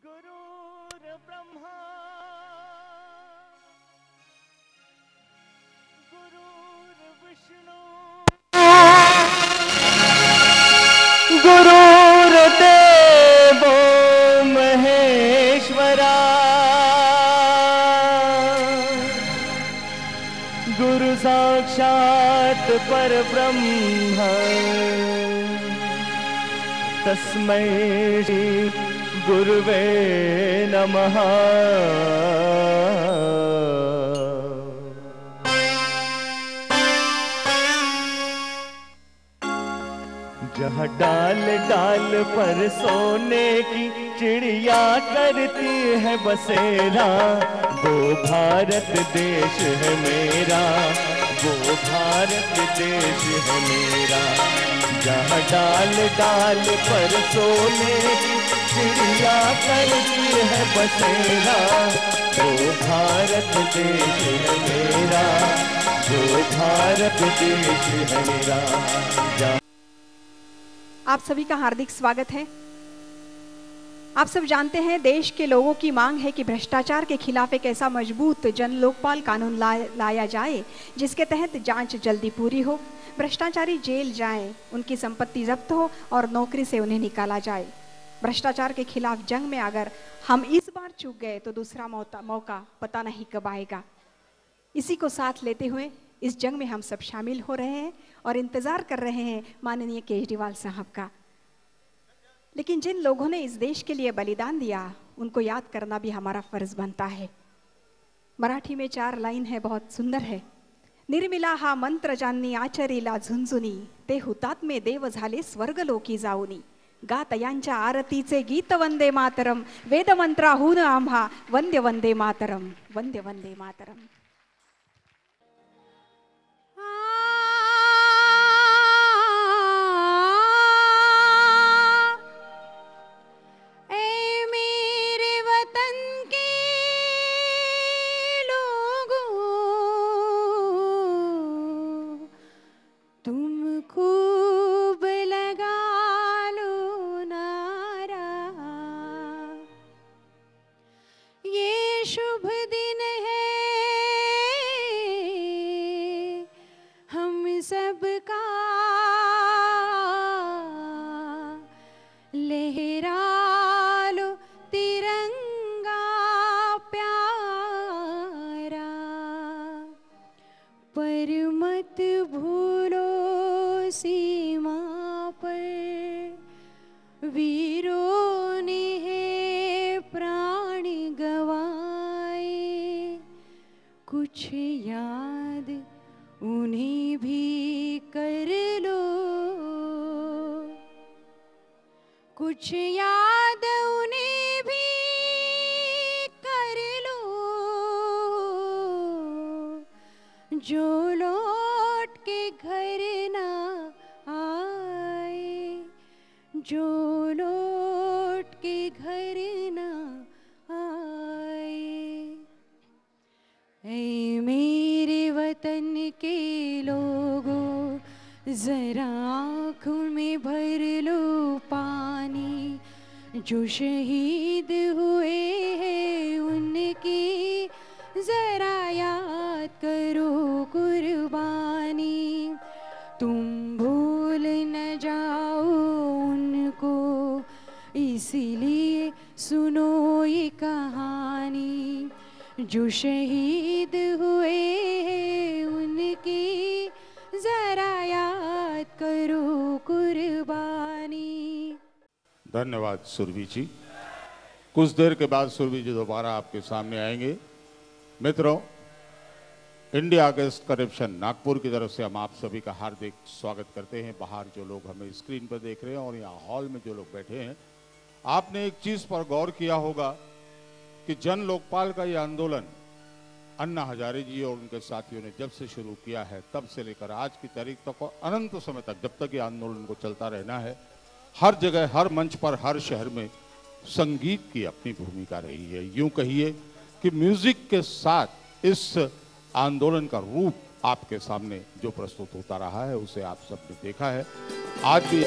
गुरुर्ब्रह्मा गुरुर्विष्णु गुरुर्देवो महेश्वरा गुरु साक्षात् परब्रह्म तस्मै श्री गुरुवे नमः। जहाँ डाल डाल पर सोने की चिड़िया करती है बसेरा, वो भारत देश है मेरा, वो भारत देश है मेरा। जहाँ डाल डाल पर सोने की चिड़िया करती है बसेरा, वो भारत देश है मेरा, वो भारत देश है मेरा। आप सभी का हार्दिक स्वागत है। आप सब जानते हैं देश के लोगों की मांग है कि भ्रष्टाचार के खिलाफ एक ऐसा मजबूत जन लोकपाल कानून लाया जाए जिसके तहत जांच जल्दी पूरी हो, भ्रष्टाचारी जेल जाएं, उनकी संपत्ति जब्त हो और नौकरी से उन्हें निकाला जाए। भ्रष्टाचार के खिलाफ जंग में अगर हम इस बार चूक गए तो दूसरा मौका पता नहीं कब आएगा। इसी को साथ लेते हुए इस जंग में हम सब शामिल हो रहे हैं और इंतजार कर रहे हैं माननीय केजरीवाल साहब का। लेकिन जिन लोगों ने इस देश के लिए बलिदान दिया उनको याद करना भी हमारा फर्ज बनता है। मराठी में 4 लाइन है, बहुत सुंदर है। निर्मिला हा मंत्र ज्यांनी आचरिला झुंझुनी, ते हुतात्मे देव झाले स्वर्गलोकी जाऊनी। गात यांच्या आरतीचे गीत वंदे मातरम, वेदमंत्राहून आम्हा वंदे वंदे मातरम, वंदे वंदे मातरम। कुछ याद उन्हें भी कर लो, कुछ याद उन्हें भी कर लो, जो लौट के घर ना आए, जो लौट के घर ना आए। ऐ मेरे वतन के लोगों, जरा आँखों में भर लो पानी। जो शहीद हुए हैं उनकी जरा याद करो कुर्बानी। तुम भूल न जाओ उनको, इसीलिए सुनो ये कहानी। जो शहीद हुए हैं उनकी जरा याद करो कुर्बानी। धन्यवाद सुरभि जी। कुछ देर के बाद सुरभि जी दोबारा आपके सामने आएंगे। मित्रों, इंडिया अगेंस्ट करप्शन नागपुर की तरफ से हम आप सभी का हार्दिक स्वागत करते हैं। बाहर जो लोग हमें स्क्रीन पर देख रहे हैं और यहाँ हॉल में जो लोग बैठे हैं, आपने एक चीज पर गौर किया होगा कि जन लोकपाल का ये आंदोलन अन्ना हजारे जी और उनके साथियों ने जब से शुरू किया है तब से लेकर आज की तारीख तक और अनंत समय तक, जब तक ये आंदोलन को चलता रहना है, हर जगह, हर मंच पर, हर शहर में संगीत की अपनी भूमिका रही है। यूं कहिए कि म्यूजिक के साथ इस आंदोलन का रूप आपके सामने जो प्रस्तुत होता रहा है उसे आप सबने देखा है। आज भी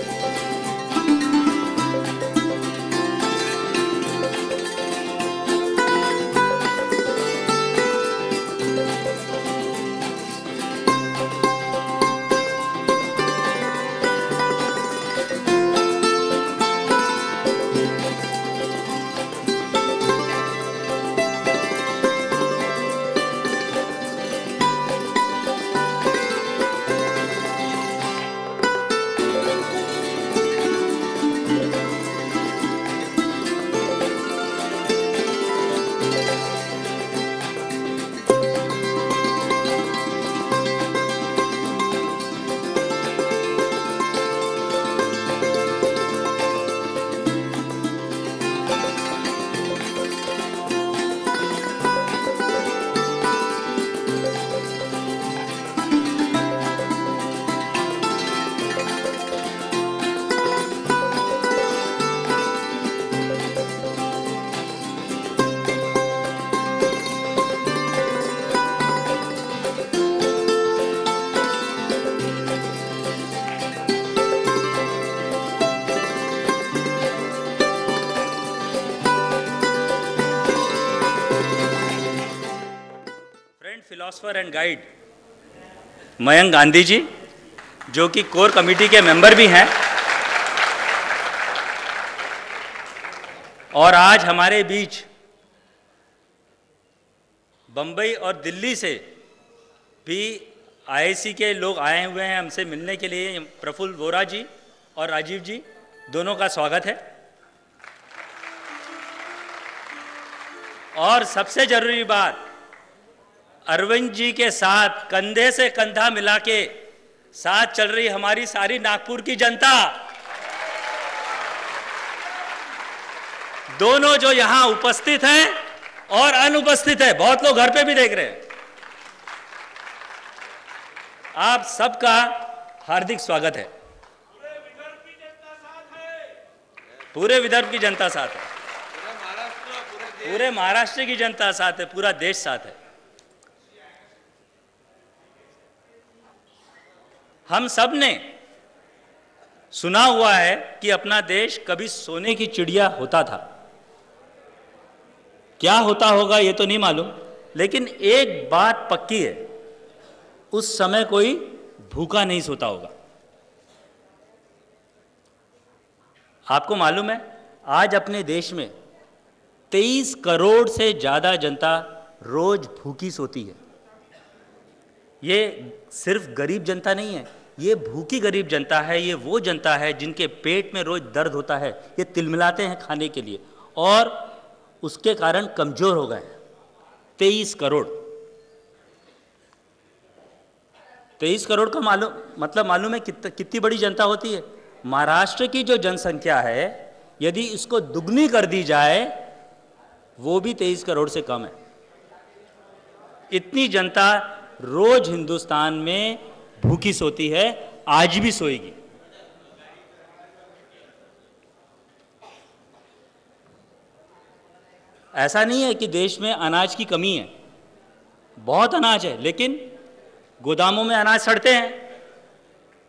philosopher and guide Mayank Gandhi ji, जो कि कोर कमेटी के मेंबर भी हैं, और आज हमारे बीच बम्बई और दिल्ली से भी आईआईसी के लोग आए हुए हैं हमसे मिलने के लिए। प्रफुल्ल वोरा जी और राजीव जी, दोनों का स्वागत है। और सबसे जरूरी बात, अरविंद जी के साथ कंधे से कंधा मिला के साथ चल रही हमारी सारी नागपुर की जनता, दोनों जो यहां उपस्थित हैं और अनुपस्थित है, बहुत लोग घर पे भी देख रहे हैं, आप सबका हार्दिक स्वागत है। पूरे विदर्भ की जनता साथ है, पूरे महाराष्ट्र की जनता साथ है, पूरा देश साथ है। हम सब ने सुना हुआ है कि अपना देश कभी सोने की चिड़िया होता था। क्या होता होगा ये तो नहीं मालूम, लेकिन एक बात पक्की है, उस समय कोई भूखा नहीं सोता होगा। आपको मालूम है, आज अपने देश में 23 करोड़ से ज्यादा जनता रोज भूखी सोती है। ये सिर्फ गरीब जनता नहीं है, ये भूखी गरीब जनता है। ये वो जनता है जिनके पेट में रोज दर्द होता है, ये तिलमिलाते हैं खाने के लिए और उसके कारण कमजोर हो गए हैं। 23 करोड़ 23 करोड़ का मालूम है कितनी बड़ी जनता होती है। महाराष्ट्र की जो जनसंख्या है, यदि इसको दुगनी कर दी जाए, वो भी 23 करोड़ से कम है। इतनी जनता रोज हिंदुस्तान में भूखी सोती है, आज भी सोएगी। ऐसा नहीं है कि देश में अनाज की कमी है, बहुत अनाज है, लेकिन गोदामों में अनाज सड़ते हैं।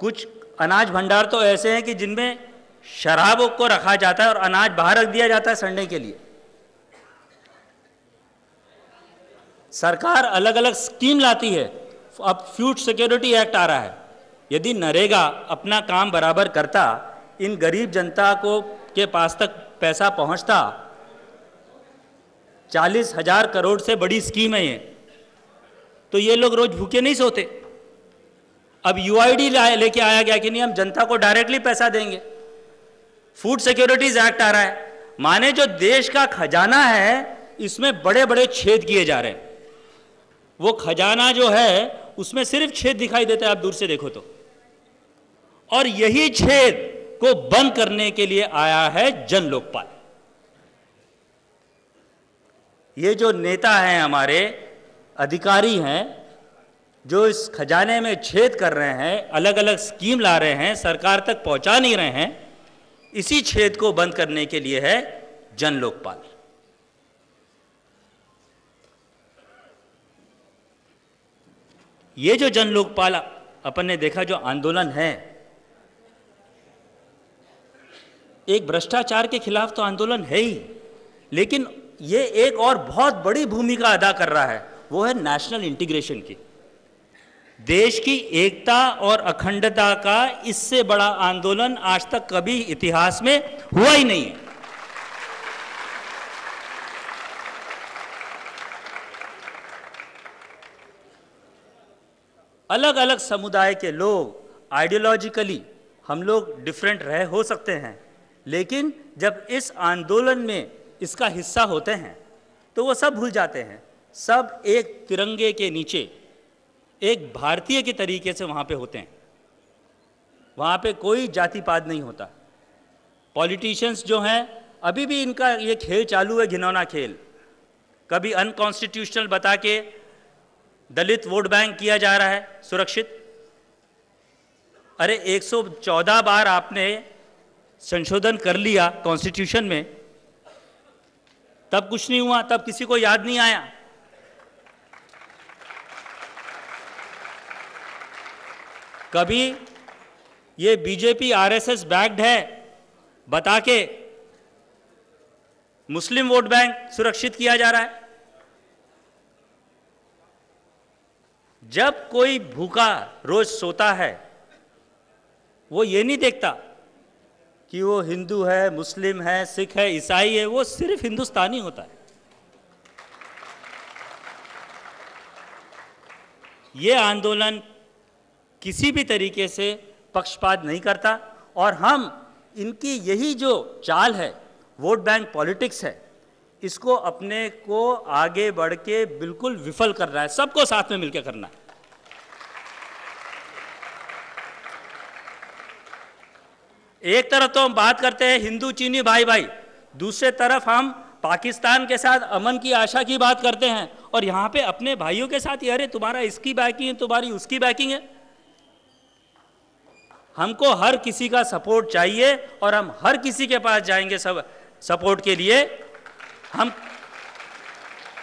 कुछ अनाज भंडार तो ऐसे हैं कि जिनमें शराबों को रखा जाता है और अनाज बाहर रख दिया जाता है सड़ने के लिए। सरकार अलग अलग स्कीम लाती है। अब फूड सिक्योरिटी एक्ट आ रहा है। यदि नरेगा अपना काम बराबर करता, इन गरीब जनता को के पास तक पैसा पहुंचता, 40,000 करोड़ से बड़ी स्कीम है ये, तो ये लोग रोज भूखे नहीं सोते। अब यूआईडी लेके आया गया कि नहीं, हम जनता को डायरेक्टली पैसा देंगे। फूड सिक्योरिटीज एक्ट आ रहा है, माने जो देश का खजाना है, इसमें बड़े बड़े छेद किए जा रहे हैं। वो खजाना जो है उसमें सिर्फ छेद दिखाई देता है, आप दूर से देखो तो। और यही छेद को बंद करने के लिए आया है जन लोकपाल। ये जो नेता हैं, हमारे अधिकारी हैं, जो इस खजाने में छेद कर रहे हैं, अलग अलग स्कीम ला रहे हैं, सरकार तक पहुंचा नहीं रहे हैं, इसी छेद को बंद करने के लिए है जन लोकपाल। ये जो जन लोकपाल अपन ने देखा, जो आंदोलन है, एक भ्रष्टाचार के खिलाफ तो आंदोलन है ही, लेकिन ये एक और बहुत बड़ी भूमिका अदा कर रहा है, वो है नेशनल इंटीग्रेशन की। देश की एकता और अखंडता का इससे बड़ा आंदोलन आज तक कभी इतिहास में हुआ ही नहीं है। अलग अलग समुदाय के लोग, आइडियोलॉजिकली हम लोग डिफरेंट रहे हो सकते हैं, लेकिन जब इस आंदोलन में इसका हिस्सा होते हैं तो वो सब भूल जाते हैं। सब एक तिरंगे के नीचे, एक भारतीय के तरीके से वहाँ पे होते हैं। वहाँ पे कोई जाति पात नहीं होता। पॉलिटिशियंस जो हैं, अभी भी इनका ये खेल चालू है, घिनौना खेल। कभी अनकॉन्स्टिट्यूशनल बता के दलित वोट बैंक किया जा रहा है सुरक्षित। अरे 114 बार आपने संशोधन कर लिया कॉन्स्टिट्यूशन में, तब कुछ नहीं हुआ, तब किसी को याद नहीं आया। कभी ये बीजेपी आरएसएस बैक्ड है बता के मुस्लिम वोट बैंक सुरक्षित किया जा रहा है। जब कोई भूखा रोज सोता है, वो ये नहीं देखता कि वो हिंदू है, मुस्लिम है, सिख है, ईसाई है, वो सिर्फ हिंदुस्तानी होता है। ये आंदोलन किसी भी तरीके से पक्षपात नहीं करता और हम इनकी यही जो चाल है, वोट बैंक पॉलिटिक्स है, इसको अपने को आगे बढ़ के बिल्कुल विफल करना है, सबको साथ में मिलकर करना है। एक तरफ तो हम बात करते हैं हिंदू चीनी भाई भाई, दूसरे तरफ हम पाकिस्तान के साथ अमन की आशा की बात करते हैं और यहाँ पे अपने भाइयों के साथ अरे तुम्हारा इसकी बैकिंग है, तुम्हारी उसकी बैकिंग है। हमको हर किसी का सपोर्ट चाहिए और हम हर किसी के पास जाएंगे सब सपोर्ट के लिए।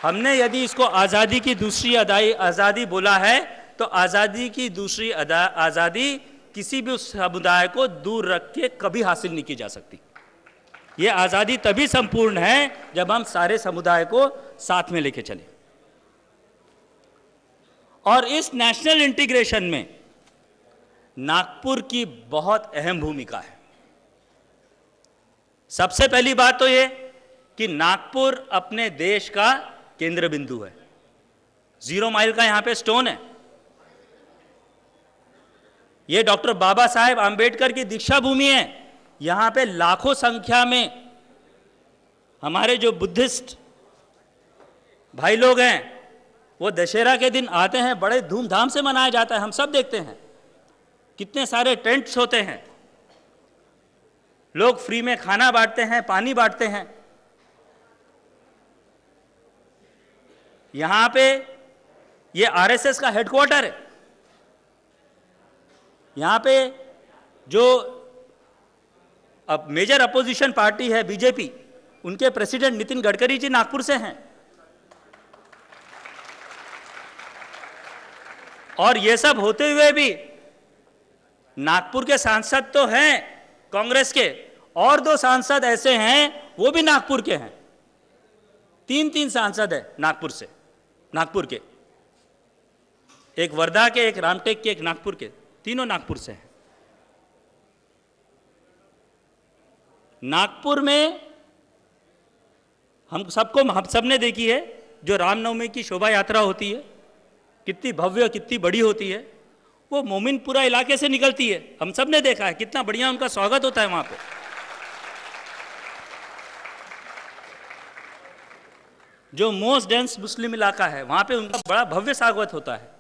हमने यदि इसको आज़ादी की दूसरी आज़ादी बोला है तो आज़ादी की दूसरी आज़ादी किसी भी समुदाय को दूर रख के कभी हासिल नहीं की जा सकती। ये आज़ादी तभी संपूर्ण है जब हम सारे समुदाय को साथ में लेके चलें। और इस नेशनल इंटीग्रेशन में नागपुर की बहुत अहम भूमिका है। सबसे पहली बात तो ये कि नागपुर अपने देश का केंद्र बिंदु है, 0 माइल का यहां पे स्टोन है। ये डॉक्टर बाबा साहेब आंबेडकर की दीक्षा भूमि है। यहां पे लाखों संख्या में हमारे जो बुद्धिस्ट भाई लोग हैं वो दशहरा के दिन आते हैं, बड़े धूमधाम से मनाया जाता है, हम सब देखते हैं। कितने सारे टेंट्स होते हैं, लोग फ्री में खाना बांटते हैं, पानी बांटते हैं। यहां पे ये आरएसएस का हेडक्वार्टर है। यहां पे जो अब मेजर अपोजिशन पार्टी है बीजेपी, उनके प्रेसिडेंट नितिन गडकरी जी नागपुर से हैं। और ये सब होते हुए भी नागपुर के सांसद तो हैं कांग्रेस के, और 2 सांसद ऐसे हैं वो भी नागपुर के हैं। 3 सांसद है नागपुर से, नागपुर के, एक वर्धा के, एक रामटेक के, एक नागपुर के, तीनों नागपुर से हैं। नागपुर में हम सबने देखी है जो रामनवमी की शोभा यात्रा होती है, कितनी भव्य, कितनी बड़ी होती है। वो मोमिनपुरा इलाके से निकलती है, हम सब ने देखा है कितना बढ़िया उनका स्वागत होता है वहां पे। जो मोस्ट डेंस मुस्लिम इलाका है वहां पे उनका बड़ा भव्य स्वागत होता है।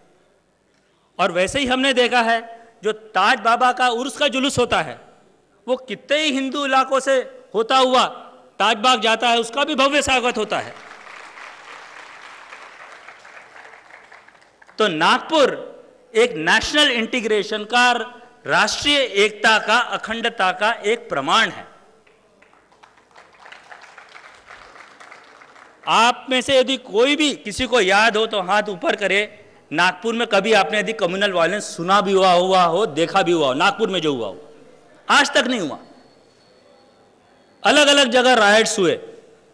और वैसे ही हमने देखा है जो ताज बाबा का उर्स का जुलूस होता है, वो कितने ही हिंदू इलाकों से होता हुआ ताज बाग जाता है, उसका भी भव्य स्वागत होता है। तो नागपुर एक नेशनल इंटीग्रेशन का, राष्ट्रीय एकता का, अखंडता का एक प्रमाण है। आप में से यदि कोई भी किसी को याद हो तो हाथ ऊपर करे, नागपुर में कभी आपने यदि कम्युनल वायलेंस सुना भी हुआ हो, देखा भी हुआ हो, नागपुर में जो हुआ हो, आज तक नहीं हुआ। अलग अलग जगह राइट्स हुए,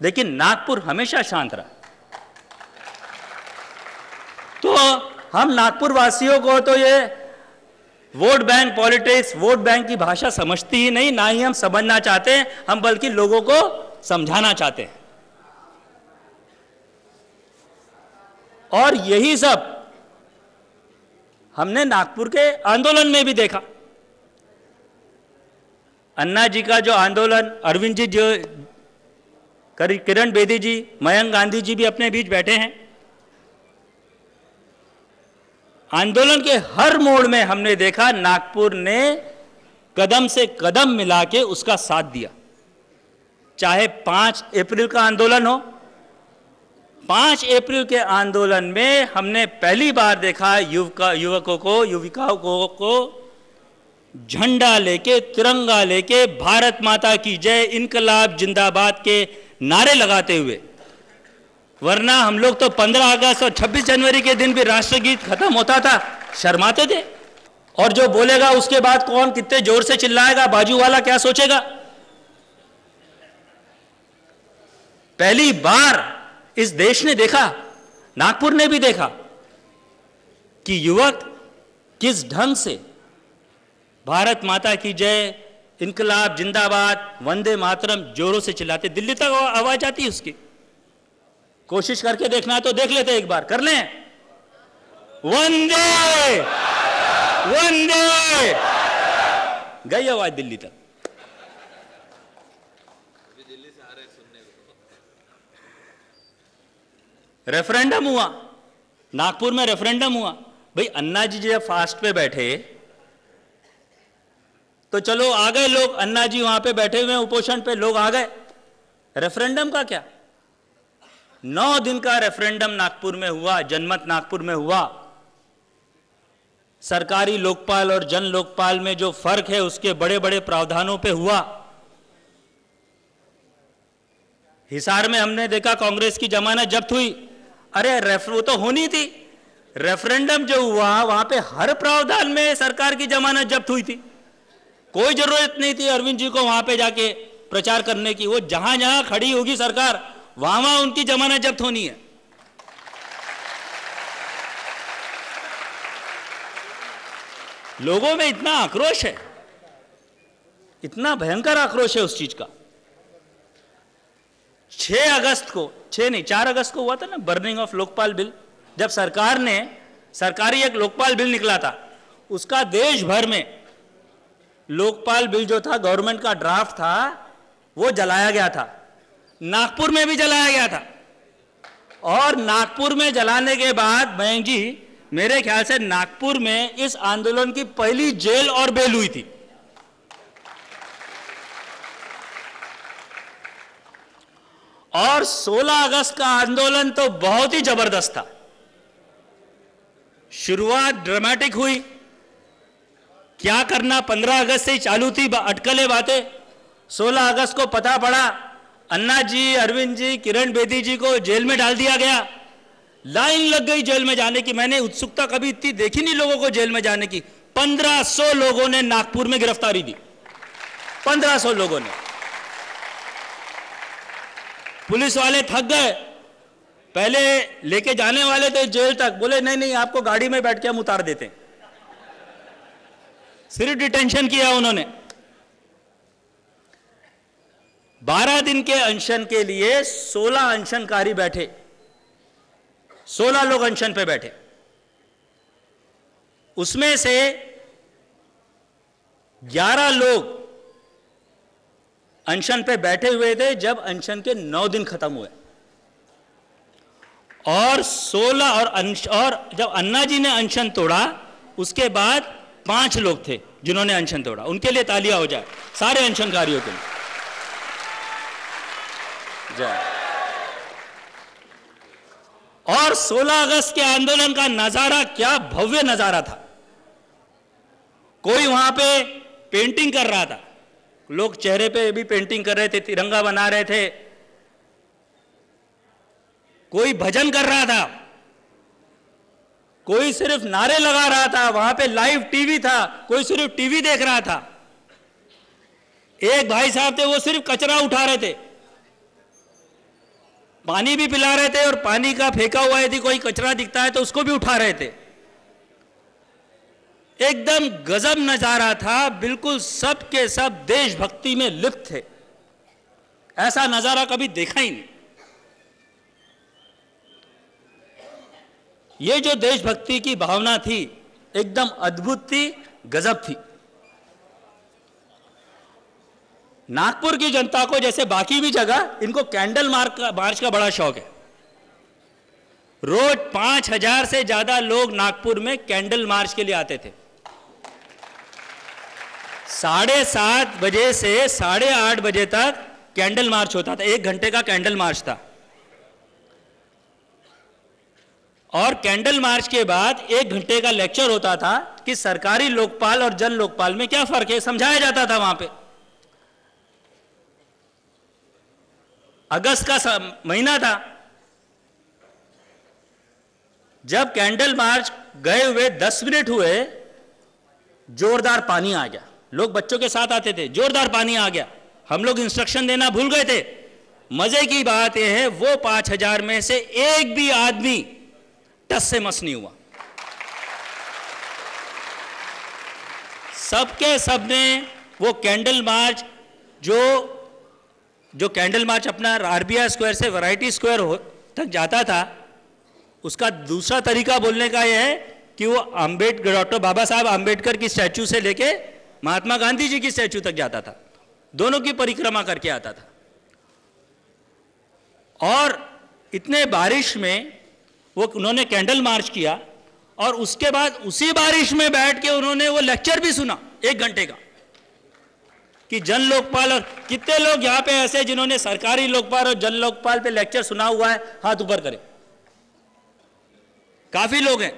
लेकिन नागपुर हमेशा शांत रहा। तो हम नागपुर वासियों को तो ये vote bank politics, vote bank की भाषा समझती ही नहीं, ना ही हम समझना चाहते हैं, हम बल्कि लोगों को समझाना चाहते हैं। और यही सब हमने नागपुर के आंदोलन में भी देखा। अन्ना जी का जो आंदोलन, अरविंद जी, जो किरण बेदी जी, मयंक गांधी जी भी अपने बीच बैठे हैं। आंदोलन के हर मोड़ में हमने देखा नागपुर ने कदम से कदम मिला के उसका साथ दिया। चाहे 5 अप्रैल का आंदोलन हो, 5 अप्रैल के आंदोलन में हमने पहली बार देखा युवकों को, युविकाओं को झंडा लेके, तिरंगा लेके, भारत माता की जय, इनकलाब जिंदाबाद के नारे लगाते हुए। वरना हम लोग तो 15 अगस्त और 26 जनवरी के दिन भी राष्ट्रगीत खत्म होता था, शर्माते थे। और जो बोलेगा उसके बाद कौन कितने जोर से चिल्लाएगा, बाजू वाला क्या सोचेगा। पहली बार इस देश ने देखा, नागपुर ने भी देखा कि युवक किस ढंग से भारत माता की जय, इनकलाब जिंदाबाद, वंदे मातरम जोरों से चिल्लाते, दिल्ली तक आवाज आती है उसकी। कोशिश करके देखना है तो देख लेते, एक बार कर लें। वंदे वंदे, गई आवाज दिल्ली तक। रेफरेंडम हुआ, नागपुर में रेफरेंडम हुआ। भाई अन्ना जी जब फास्ट पे बैठे तो चलो आ गए लोग, अन्ना जी वहां पे बैठे हुए उपोषण पे, लोग आ गए। रेफरेंडम का क्या? 9 दिन का रेफरेंडम नागपुर में हुआ, जनमत नागपुर में हुआ। सरकारी लोकपाल और जन लोकपाल में जो फर्क है उसके बड़े बड़े प्रावधानों पे हुआ। हिसार में हमने देखा कांग्रेस की जमानत जब्त हुई। अरे वो तो होनी थी, रेफरेंडम जो हुआ वहां पे हर प्रावधान में सरकार की जमानत जब्त हुई थी। कोई जरूरत नहीं थी अरविंद जी को वहां पे जाके प्रचार करने की। वो जहां जहां खड़ी होगी सरकार वहां वहां उनकी जमानत जब्त होनी है। लोगों में इतना आक्रोश है, इतना भयंकर आक्रोश है उस चीज का। 6 अगस्त को, 6 नहीं 4 अगस्त को हुआ था ना बर्निंग ऑफ लोकपाल बिल। जब सरकार ने, सरकारी एक लोकपाल बिल निकला था, उसका देश भर में लोकपाल बिल जो था, गवर्नमेंट का ड्राफ्ट था, वो जलाया गया था। नागपुर में भी जलाया गया था। और नागपुर में जलाने के बाद मयंक जी, मेरे ख्याल से नागपुर में इस आंदोलन की पहली जेल और बेल हुई थी। और 16 अगस्त का आंदोलन तो बहुत ही जबरदस्त था। शुरुआत ड्रामेटिक हुई, क्या करना 15 अगस्त से ही चालू थी अटकलें बातें। 16 अगस्त को पता पड़ा अन्ना जी, अरविंद जी, किरण बेदी जी को जेल में डाल दिया गया। लाइन लग गई जेल में जाने की। मैंने उत्सुकता कभी इतनी देखी नहीं लोगों को जेल में जाने की। 1500 लोगों ने नागपुर में गिरफ्तारी दी, 1500 लोगों ने। पुलिस वाले थक गए, पहले लेके जाने वाले थे जेल तक, बोले नहीं नहीं आपको गाड़ी में बैठ के हम उतार देते हैं। सिर्फ डिटेंशन किया उन्होंने। 12 दिन के अनशन के लिए 16 अनशनकारी बैठे, 16 लोग अनशन पे बैठे। उसमें से 11 लोग अनशन पे बैठे हुए थे जब अनशन के 9 दिन खत्म हुए। और 16 और जब अन्ना जी ने अनशन तोड़ा उसके बाद 5 लोग थे जिन्होंने अनशन तोड़ा। उनके लिए तालियां हो जाए, सारे अनशनकारियों के लिए जय। और 16 अगस्त के आंदोलन का नजारा क्या भव्य नजारा था। कोई वहां पे पेंटिंग कर रहा था, लोग चेहरे पे भी पेंटिंग कर रहे थे, तिरंगा बना रहे थे। कोई भजन कर रहा था, कोई सिर्फ नारे लगा रहा था। वहां पे लाइव टीवी था, कोई सिर्फ टीवी देख रहा था। एक भाई साहब थे वो सिर्फ कचरा उठा रहे थे, पानी भी पिला रहे थे और पानी का फेंका हुआ यदि कोई कचरा दिखता है तो उसको भी उठा रहे थे। एकदम गजब नजारा था, बिल्कुल सब के सब देशभक्ति में लिप्त थे। ऐसा नजारा कभी देखा ही नहीं। ये जो देशभक्ति की भावना थी एकदम अद्भुत थी, गजब थी। नागपुर की जनता को जैसे बाकी भी जगह इनको कैंडल मार्च का बड़ा शौक है। रोज 5000 से ज्यादा लोग नागपुर में कैंडल मार्च के लिए आते थे। 7:30 बजे से 8:30 बजे तक कैंडल मार्च होता था, 1 घंटे का कैंडल मार्च था। और कैंडल मार्च के बाद 1 घंटे का लेक्चर होता था कि सरकारी लोकपाल और जन लोकपाल में क्या फर्क है, समझाया जाता था वहां पे। अगस्त का महीना था, जब कैंडल मार्च गए हुए 10 मिनट हुए, जोरदार पानी आ गया। लोग बच्चों के साथ आते थे, जोरदार पानी आ गया। हम लोग इंस्ट्रक्शन देना भूल गए थे। मजे की बात यह है वो 5000 में से एक भी आदमी टस से मस नहीं हुआ। सबके सबने वो कैंडल मार्च जो कैंडल मार्च अपना आरबीआई स्क्वायर से वैरायटी स्क्वायर तक जाता था, उसका दूसरा तरीका बोलने का यह है कि वो डॉक्टर बाबा साहब आम्बेडकर की स्टैचू से लेके महात्मा गांधी जी की स्टैचू तक जाता था, दोनों की परिक्रमा करके आता था। और इतने बारिश में वो उन्होंने कैंडल मार्च किया और उसके बाद उसी बारिश में बैठ के उन्होंने वो लेक्चर भी सुना 1 घंटे का कि जन लोकपाल। और कितने लोग यहां पे ऐसे जिन्होंने सरकारी लोकपाल और जन लोकपाल पे लेक्चर सुना हुआ है, हाथ ऊपर करें। काफी लोग हैं।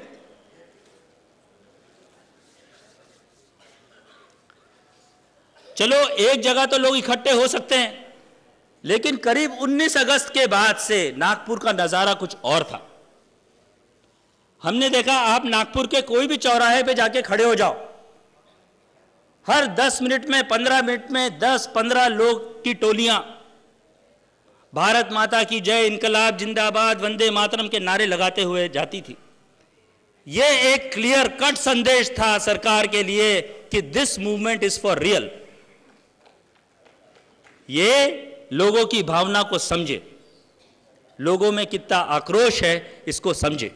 चलो एक जगह तो लोग इकट्ठे हो सकते हैं, लेकिन करीब 19 अगस्त के बाद से नागपुर का नजारा कुछ और था। हमने देखा, आप नागपुर के कोई भी चौराहे पे जाके खड़े हो जाओ, हर 10 मिनट में 15 मिनट में 10-15 लोग की टोलियां भारत माता की जय, इनकलाब जिंदाबाद, वंदे मातरम के नारे लगाते हुए जाती थी। यह एक क्लियर कट संदेश था सरकार के लिए कि this movement is for real. ये लोगों की भावना को समझे, लोगों में कितना आक्रोश है इसको समझे।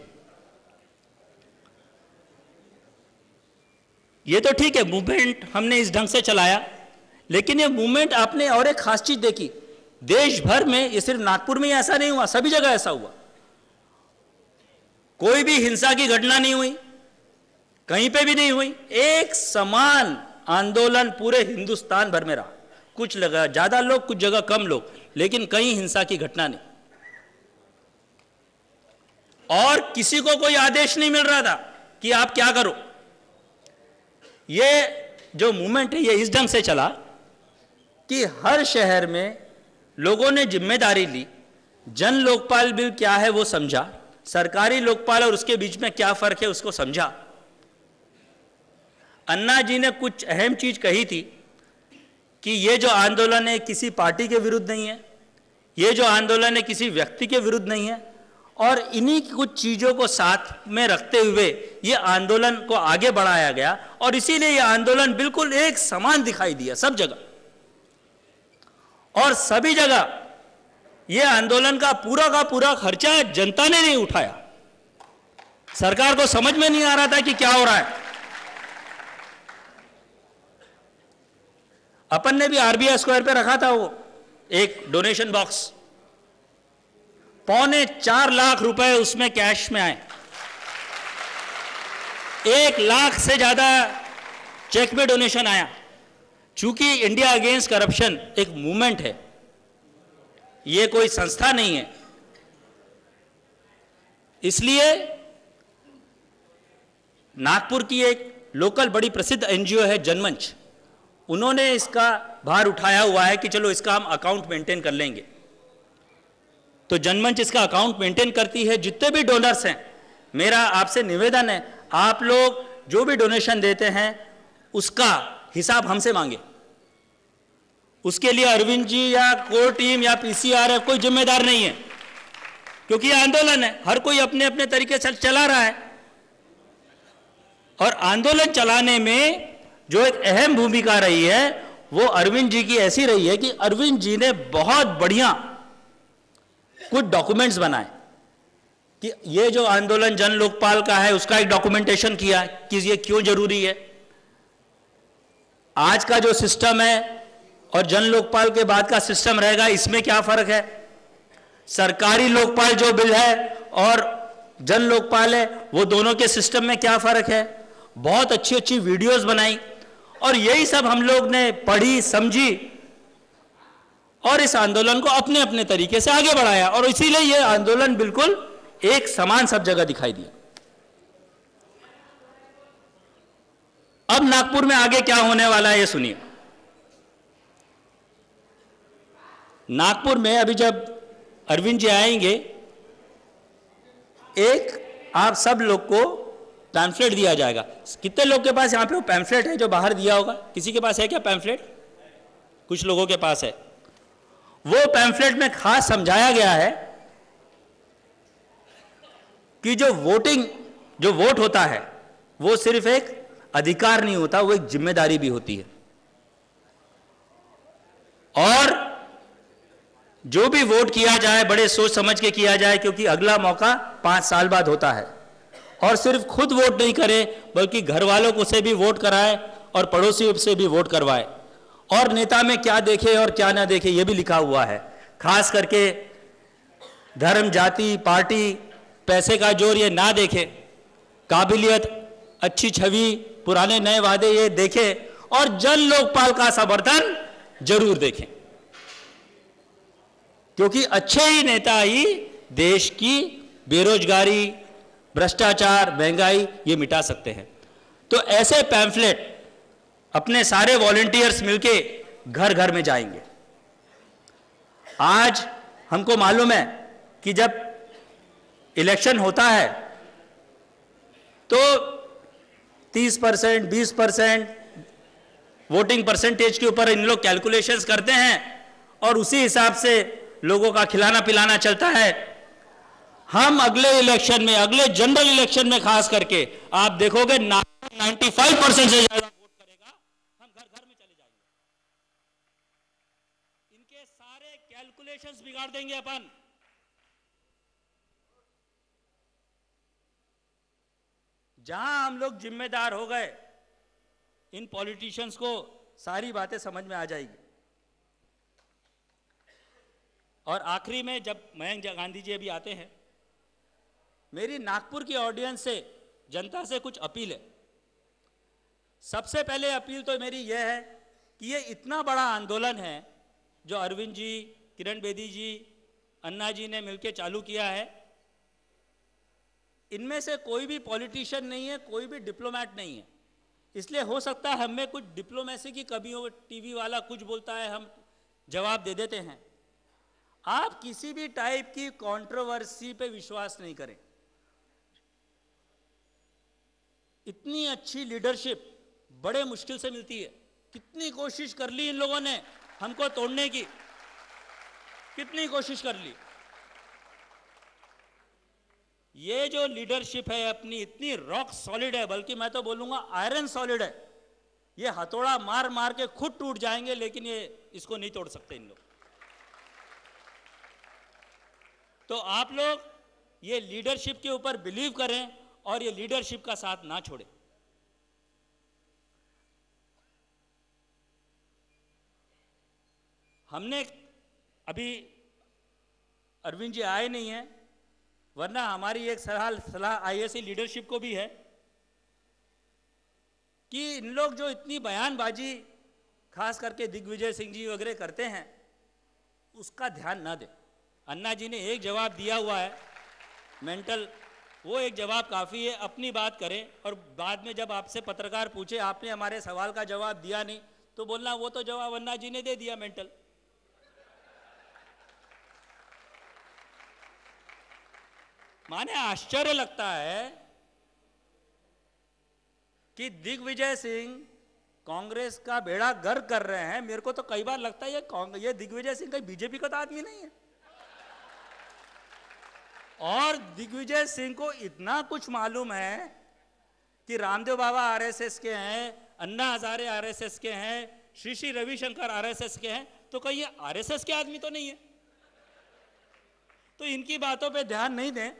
ये तो ठीक है, मूवमेंट हमने इस ढंग से चलाया, लेकिन ये मूवमेंट आपने और एक खास चीज देखी, देश भर में, ये सिर्फ नागपुर में ही ऐसा नहीं हुआ, सभी जगह ऐसा हुआ। कोई भी हिंसा की घटना नहीं हुई, कहीं पे भी नहीं हुई। एक समान आंदोलन पूरे हिंदुस्तान भर में रहा। कुछ लगा ज्यादा लोग, कुछ जगह कम लोग, लेकिन कहीं हिंसा की घटना नहीं। और किसी को कोई आदेश नहीं मिल रहा था कि आप क्या करो। ये जो मूवमेंट है ये इस ढंग से चला कि हर शहर में लोगों ने जिम्मेदारी ली, जन लोकपाल बिल क्या है वो समझा, सरकारी लोकपाल और उसके बीच में क्या फर्क है उसको समझा। अन्ना जी ने कुछ अहम चीज कही थी कि ये जो आंदोलन है किसी पार्टी के विरुद्ध नहीं है, ये जो आंदोलन है किसी व्यक्ति के विरुद्ध नहीं है, और इन्हीं कुछ चीजों को साथ में रखते हुए ये आंदोलन को आगे बढ़ाया गया। और इसीलिए ये आंदोलन बिल्कुल एक समान दिखाई दिया सब जगह, और सभी जगह ये आंदोलन का पूरा खर्चा जनता ने नहीं उठाया। सरकार को समझ में नहीं आ रहा था कि क्या हो रहा है। अपन ने भी आरबीआई स्क्वायर पे रखा था वो एक डोनेशन बॉक्स, 4.25 लाख रुपए उसमें कैश में आए, 1 लाख से ज्यादा चेक में डोनेशन आया। चूंकि इंडिया अगेंस्ट करप्शन एक मूवमेंट है, ये कोई संस्था नहीं है, इसलिए नागपुर की एक लोकल बड़ी प्रसिद्ध एनजीओ है जनमंच, उन्होंने इसका भार उठाया हुआ है कि चलो इसका हम अकाउंट मेंटेन कर लेंगे। तो जनमंच इसका अकाउंट मेंटेन करती है। जितने भी डोनर्स हैं, मेरा आपसे निवेदन है, आप लोग जो भी डोनेशन देते हैं उसका हिसाब हमसे मांगे। उसके लिए अरविंद जी या कोर टीम या पीसीआर कोई जिम्मेदार नहीं है, क्योंकि यह आंदोलन है, हर कोई अपने अपने तरीके से चला रहा है। और आंदोलन चलाने में जो एक अहम भूमिका रही है वो अरविंद जी की ऐसी रही है कि अरविंद जी ने बहुत बढ़िया कुछ डॉक्यूमेंट्स बनाए कि ये जो आंदोलन जन लोकपाल का है उसका एक डॉक्यूमेंटेशन किया कि ये क्यों जरूरी है, आज का जो सिस्टम है और जन लोकपाल के बाद का सिस्टम रहेगा इसमें क्या फर्क है, सरकारी लोकपाल जो बिल है और जन लोकपाल है वो दोनों के सिस्टम में क्या फर्क है। बहुत अच्छी अच्छी वीडियोस बनाई और यही सब हम लोग ने पढ़ी समझी और इस आंदोलन को अपने अपने तरीके से आगे बढ़ाया, और इसीलिए यह आंदोलन बिल्कुल एक समान सब जगह दिखाई दिया। अब नागपुर में आगे क्या होने वाला है ये सुनिए। नागपुर में अभी जब अरविंद जी आएंगे, एक आप सब लोग को पैम्फलेट दिया जाएगा। कितने लोग के पास यहां पे वो पैम्फलेट है जो बाहर दिया होगा? किसी के पास है क्या पैम्फलेट? कुछ लोगों के पास है। वो पैम्फलेट में खास समझाया गया है कि जो वोट होता है वो सिर्फ एक अधिकार नहीं होता, वो एक जिम्मेदारी भी होती है। और जो भी वोट किया जाए बड़े सोच समझ के किया जाए, क्योंकि अगला मौका 5 साल बाद होता है। और सिर्फ खुद वोट नहीं करे बल्कि घर वालों को से भी वोट कराए और पड़ोसियों से भी वोट करवाए। और नेता में क्या देखे और क्या ना देखे ये भी लिखा हुआ है। खास करके धर्म, जाति, पार्टी, पैसे का जोर ये ना देखे, काबिलियत, अच्छी छवि, पुराने नए वादे ये देखे और जन लोकपाल का समर्थन जरूर देखें, क्योंकि अच्छे ही नेता ही देश की बेरोजगारी, भ्रष्टाचार, महंगाई ये मिटा सकते हैं। तो ऐसे पैम्फलेट अपने सारे वॉलंटियर्स मिलके घर घर में जाएंगे। आज हमको मालूम है कि जब इलेक्शन होता है तो 30%, 20% वोटिंग परसेंटेज के ऊपर इन लोग कैलकुलेशंस करते हैं और उसी हिसाब से लोगों का खिलाना पिलाना चलता है। हम अगले इलेक्शन में, अगले जनरल इलेक्शन में खास करके आप देखोगे 95% से ज्यादा वोट करेगा, हम घर घर में चले जाएंगे। इनके सारे कैलकुलेशंस बिगाड़ देंगे अपन। जहां हम लोग जिम्मेदार हो गए, इन पॉलिटिशियंस को सारी बातें समझ में आ जाएगी। और आखिरी में जब मयंक गांधी जी अभी आते हैं, मेरी नागपुर की ऑडियंस से, जनता से कुछ अपील है। सबसे पहले अपील तो मेरी यह है कि ये इतना बड़ा आंदोलन है जो अरविंद जी, किरण बेदी जी, अन्ना जी ने मिलकर चालू किया है। इनमें से कोई भी पॉलिटिशियन नहीं है, कोई भी डिप्लोमैट नहीं है। इसलिए हो सकता है हमें कुछ डिप्लोमेसी की कमी हो, टीवी वाला कुछ बोलता है हम जवाब दे देते हैं। आप किसी भी टाइप की कंट्रोवर्सी पे विश्वास नहीं करें। इतनी अच्छी लीडरशिप बड़े मुश्किल से मिलती है। कितनी कोशिश कर ली इन लोगों ने हमको तोड़ने की, कितनी कोशिश कर ली। ये जो लीडरशिप है अपनी, इतनी रॉक सॉलिड है, बल्कि मैं तो बोलूंगा आयरन सॉलिड है। ये हथौड़ा मार मार के खुद टूट जाएंगे, लेकिन ये इसको नहीं तोड़ सकते इन लोग। तो आप लोग ये लीडरशिप के ऊपर बिलीव करें और ये लीडरशिप का साथ ना छोड़ें। हमने अभी, अरविंद जी आए नहीं हैं, वरना हमारी एक सलाह आईएससी लीडरशिप को भी है कि इन लोग जो इतनी बयानबाजी खास करके दिग्विजय सिंह जी वगैरह करते हैं, उसका ध्यान ना दें। अन्ना जी ने एक जवाब दिया हुआ है मेंटल, वो एक जवाब काफ़ी है। अपनी बात करें और बाद में जब आपसे पत्रकार पूछे आपने हमारे सवाल का जवाब दिया नहीं, तो बोलना वो तो जवाब अन्ना जी ने दे दिया मेंटल। माने आश्चर्य लगता है कि दिग्विजय सिंह कांग्रेस का बेड़ा गर्क कर रहे हैं। मेरे को तो कई बार लगता है ये दिग्विजय सिंह कहीं बीजेपी का तो आदमी नहीं है। और दिग्विजय सिंह को इतना कुछ मालूम है कि रामदेव बाबा आरएसएस के हैं, अन्ना हजारे आरएसएस के हैं, श्री श्री रविशंकर आरएसएस के हैं, तो कहीं ये आरएसएस के आदमी तो नहीं है। तो इनकी बातों पे ध्यान नहीं दें।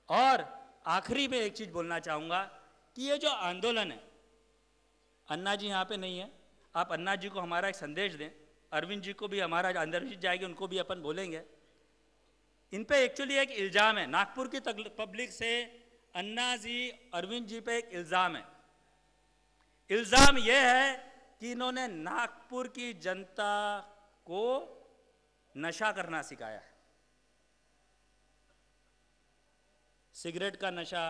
और आखिरी में एक चीज बोलना चाहूंगा कि ये जो आंदोलन है, अन्ना जी यहाँ पे नहीं है, आप अन्ना जी को हमारा एक संदेश दें। अरविंद जी को भी हमारा अंदर जाएगी, उनको भी अपन बोलेंगे। इन पे एक्चुअली एक इल्जाम है, नागपुर की पब्लिक से अन्ना जी, अरविंद जी पे एक इल्जाम है। इल्जाम यह है कि इन्होंने नागपुर की जनता को नशा करना सिखाया है। सिगरेट का नशा,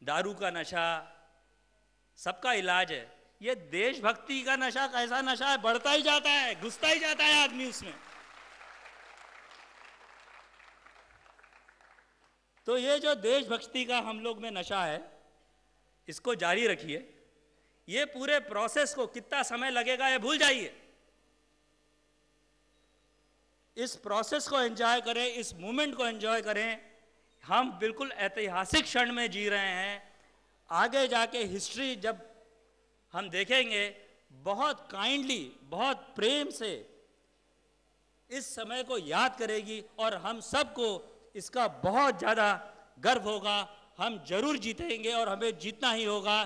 दारू का नशा, सबका इलाज है। ये देशभक्ति का नशा कैसा नशा है, बढ़ता ही जाता है, घुसता ही जाता है आदमी उसमें। तो ये जो देशभक्ति का हम लोग में नशा है, इसको जारी रखिए। ये पूरे प्रोसेस को कितना समय लगेगा ये भूल जाइए। इस प्रोसेस को एंजॉय करें, इस मूवमेंट को एंजॉय करें। हम बिल्कुल ऐतिहासिक क्षण में जी रहे हैं। आगे जाके हिस्ट्री जब हम देखेंगे, बहुत काइंडली, बहुत प्रेम से इस समय को याद करेगी और हम सबको इसका बहुत ज़्यादा गर्व होगा। हम जरूर जीतेंगे और हमें जीतना ही होगा।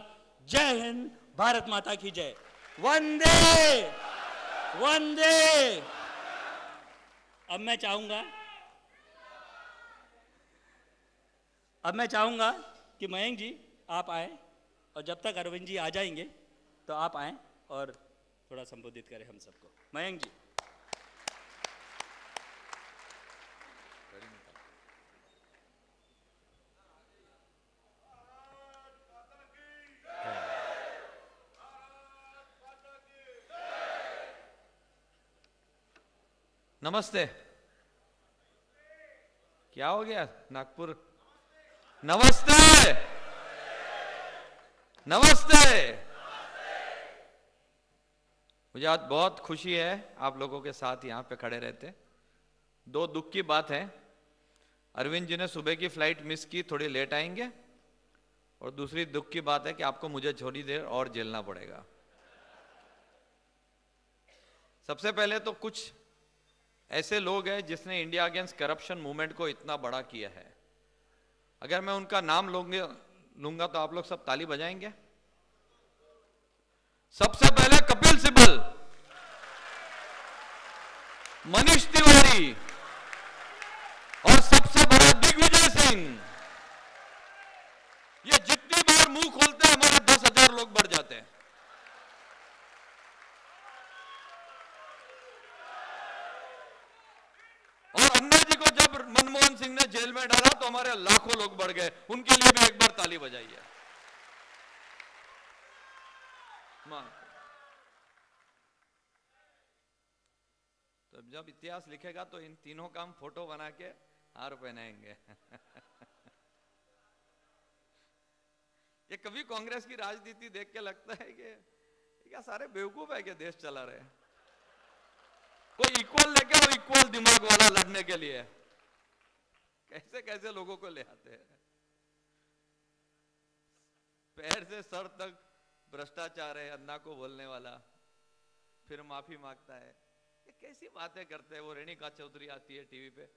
जय हिंद, भारत माता की जय। वंदे वंदे। अब मैं चाहूंगा कि मयंक जी आप आए, और जब तक अरविंद जी आ जाएंगे तो आप आए और थोड़ा संबोधित करें हम सबको। मयंक जी। नमस्ते। क्या हो गया नागपुर? नमस्ते नमस्ते। मुझे आज बहुत खुशी है आप लोगों के साथ यहाँ पे खड़े रहते। दो दुख की बात है, अरविंद जी ने सुबह की फ्लाइट मिस की, थोड़ी लेट आएंगे, और दूसरी दुख की बात है कि आपको मुझे थोड़ी देर और झेलना पड़ेगा। सबसे पहले तो कुछ ऐसे लोग हैं जिसने इंडिया अगेंस्ट करप्शन मूवमेंट को इतना बड़ा किया है। अगर मैं उनका नाम लूंगा तो आप लोग सब ताली बजाएंगे। सबसे पहले कपिल सिब्बल, मनीष तिवारी और सबसे बड़ा दिग्विजय सिंह। ये जितनी बार मुंह खोलते हैं हमारे 10,000 लोग बढ़ जाते हैं। और अन्ना जी को जब मनमोहन सिंह ने जेल में डाला तो हमारे लाखों लोग बढ़ गए। उनके लिए भी एक बार ताली बजाइए। तो जब इतिहास लिखेगा तो इन तीनों का हम फोटो बना के हार पहनाएंगे। ये कभी कांग्रेस की राजनीति देख के लगता है कि क्या सारे बेवकूफ है कि देश चला रहे। कोई इक्वल लेके और इक्वल दिमाग वाला लड़ने के लिए कैसे कैसे लोगों को ले आते हैं। पैर से सर तक भ्रष्टाचार है, अन्ना को बोलने वाला, फिर माफी मांगता है। ये कैसी बातें करते हैं। वो रेणुका चौधरी आती है टीवी पे।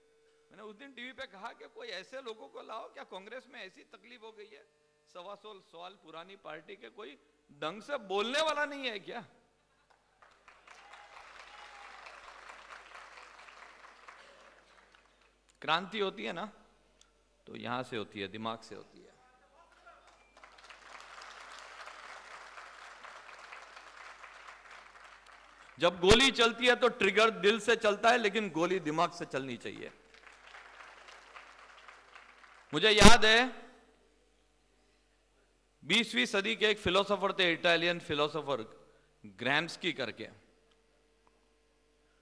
मैंने उस दिन टीवी पे कहा कि कोई ऐसे लोगों को लाओ, क्या कांग्रेस में ऐसी तकलीफ हो गई है, 125 साल पुरानी पार्टी के कोई ढंग से बोलने वाला नहीं है क्या? क्रांति होती है ना तो यहां से होती है, दिमाग से होती है। जब गोली चलती है तो ट्रिगर दिल से चलता है, लेकिन गोली दिमाग से चलनी चाहिए। मुझे याद है 20वीं सदी के एक फिलोसोफर थे, इटालियन फिलोसोफर ग्रैम्स्की करके।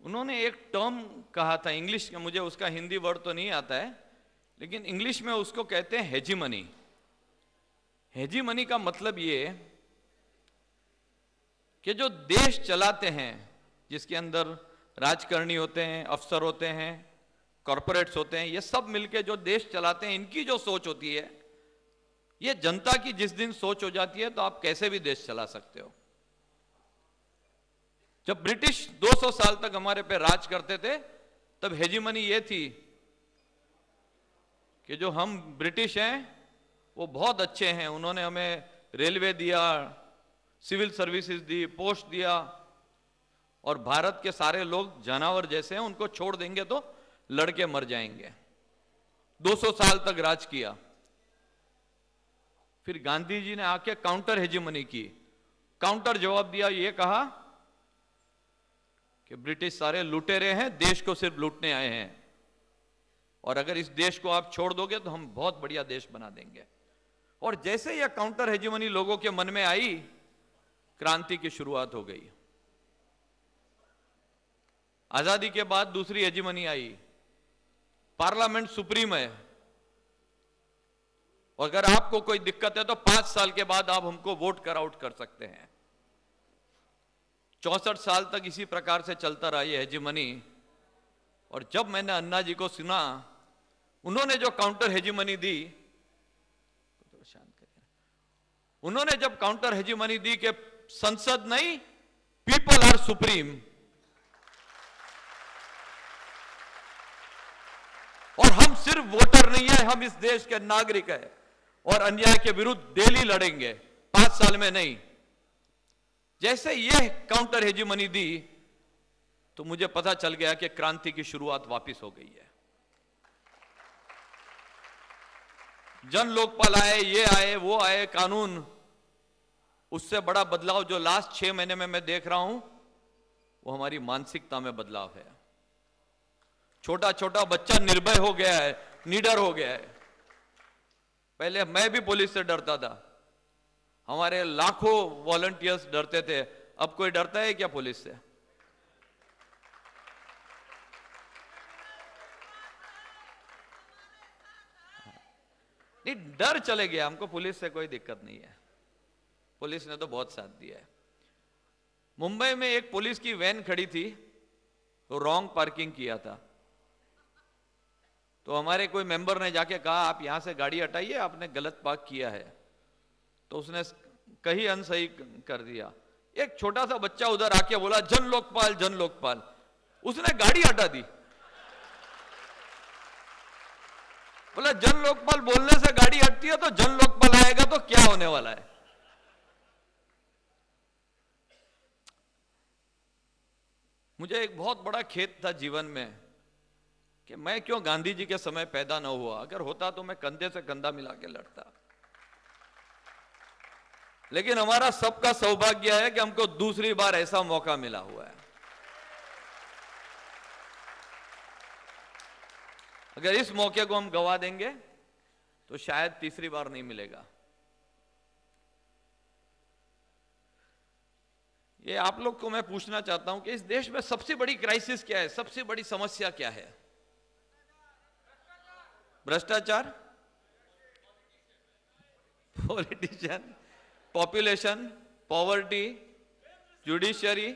उन्होंने एक टर्म कहा था इंग्लिश में, मुझे उसका हिंदी वर्ड तो नहीं आता है, लेकिन इंग्लिश में उसको कहते हैं हेजीमनी। हेजीमनी का मतलब ये कि जो देश चलाते हैं, जिसके अंदर राजकारणी होते हैं, अफसर होते हैं, कॉरपोरेट्स होते हैं, ये सब मिलके जो देश चलाते हैं, इनकी जो सोच होती है, ये जनता की जिस दिन सोच हो जाती है तो आप कैसे भी देश चला सकते हो। जब ब्रिटिश 200 साल तक हमारे पे राज करते थे तब हेजीमनी ये थी कि जो हम ब्रिटिश हैं वो बहुत अच्छे हैं, उन्होंने हमें रेलवे दिया, सिविल सर्विसेज दी, पोस्ट दिया, और भारत के सारे लोग जानवर जैसे हैं, उनको छोड़ देंगे तो लड़के मर जाएंगे। 200 साल तक राज किया। फिर गांधी जी ने आके काउंटर हेजीमनी की, काउंटर जवाब दिया, ये कहा कि ब्रिटिश सारे लुटेरे हैं, देश को सिर्फ लूटने आए हैं, और अगर इस देश को आप छोड़ दोगे तो हम बहुत बढ़िया देश बना देंगे। और जैसे यह काउंटर हेजीमनी लोगों के मन में आई, क्रांति की शुरुआत हो गई। आजादी के बाद दूसरी हेजीमनी आई, पार्लियामेंट सुप्रीम है, और अगर आपको कोई दिक्कत है तो 5 साल के बाद आप हमको वोट कर आउट कर सकते हैं। 64 साल तक इसी प्रकार से चलता रहा ये हेजीमनी। और जब मैंने अन्ना जी को सुना उन्होंने जो काउंटर हेजीमनी दी, उन्होंने जब काउंटर हेजीमनी दी कि संसद नहीं, पीपल आर सुप्रीम, और हम सिर्फ वोटर नहीं है, हम इस देश के नागरिक हैं और अन्याय के विरुद्ध डेली लड़ेंगे, 5 साल में नहीं। जैसे यह काउंटर हेजीमनी दी तो मुझे पता चल गया कि क्रांति की शुरुआत वापस हो गई है। जन लोकपाल आए, ये आए, वो आए, कानून, उससे बड़ा बदलाव जो लास्ट 6 महीने में मैं देख रहा हूं वो हमारी मानसिकता में बदलाव है। छोटा छोटा बच्चा निर्भय हो गया है, निडर हो गया है। पहले मैं भी पुलिस से डरता था, हमारे लाखों वॉलंटियर्स डरते थे, अब कोई डरता है क्या पुलिस से? नहीं, डर चले गया, हमको पुलिस से कोई दिक्कत नहीं है। पुलिस ने तो बहुत साथ दिया है। मुंबई में एक पुलिस की वैन खड़ी थी, तो रॉन्ग पार्किंग किया था, तो हमारे कोई मेंबर ने जाके कहा आप यहां से गाड़ी हटाइए, आपने गलत पार्क किया है। तो उसने कहीं अनसही कर दिया। एक छोटा सा बच्चा उधर आके बोला जन लोकपाल, जन लोकपाल, उसने गाड़ी हटा दी। बोला जन लोकपाल बोलने से गाड़ी हटती है, तो जन लोकपाल आएगा तो क्या होने वाला है? मुझे एक बहुत बड़ा खेद था जीवन में कि मैं क्यों गांधी जी के समय पैदा न हुआ। अगर होता तो मैं कंधे से कंधा मिला के लड़ता। लेकिन हमारा सबका सौभाग्य है कि हमको दूसरी बार ऐसा मौका मिला हुआ है। अगर इस मौके को हम गवा देंगे तो शायद तीसरी बार नहीं मिलेगा। ये आप लोग को मैं पूछना चाहता हूं कि इस देश में सबसे बड़ी क्राइसिस क्या है, सबसे बड़ी समस्या क्या है? भ्रष्टाचार, पॉलिटिशियन, पॉपुलेशन, पॉवर्टी, जुडिशियरी।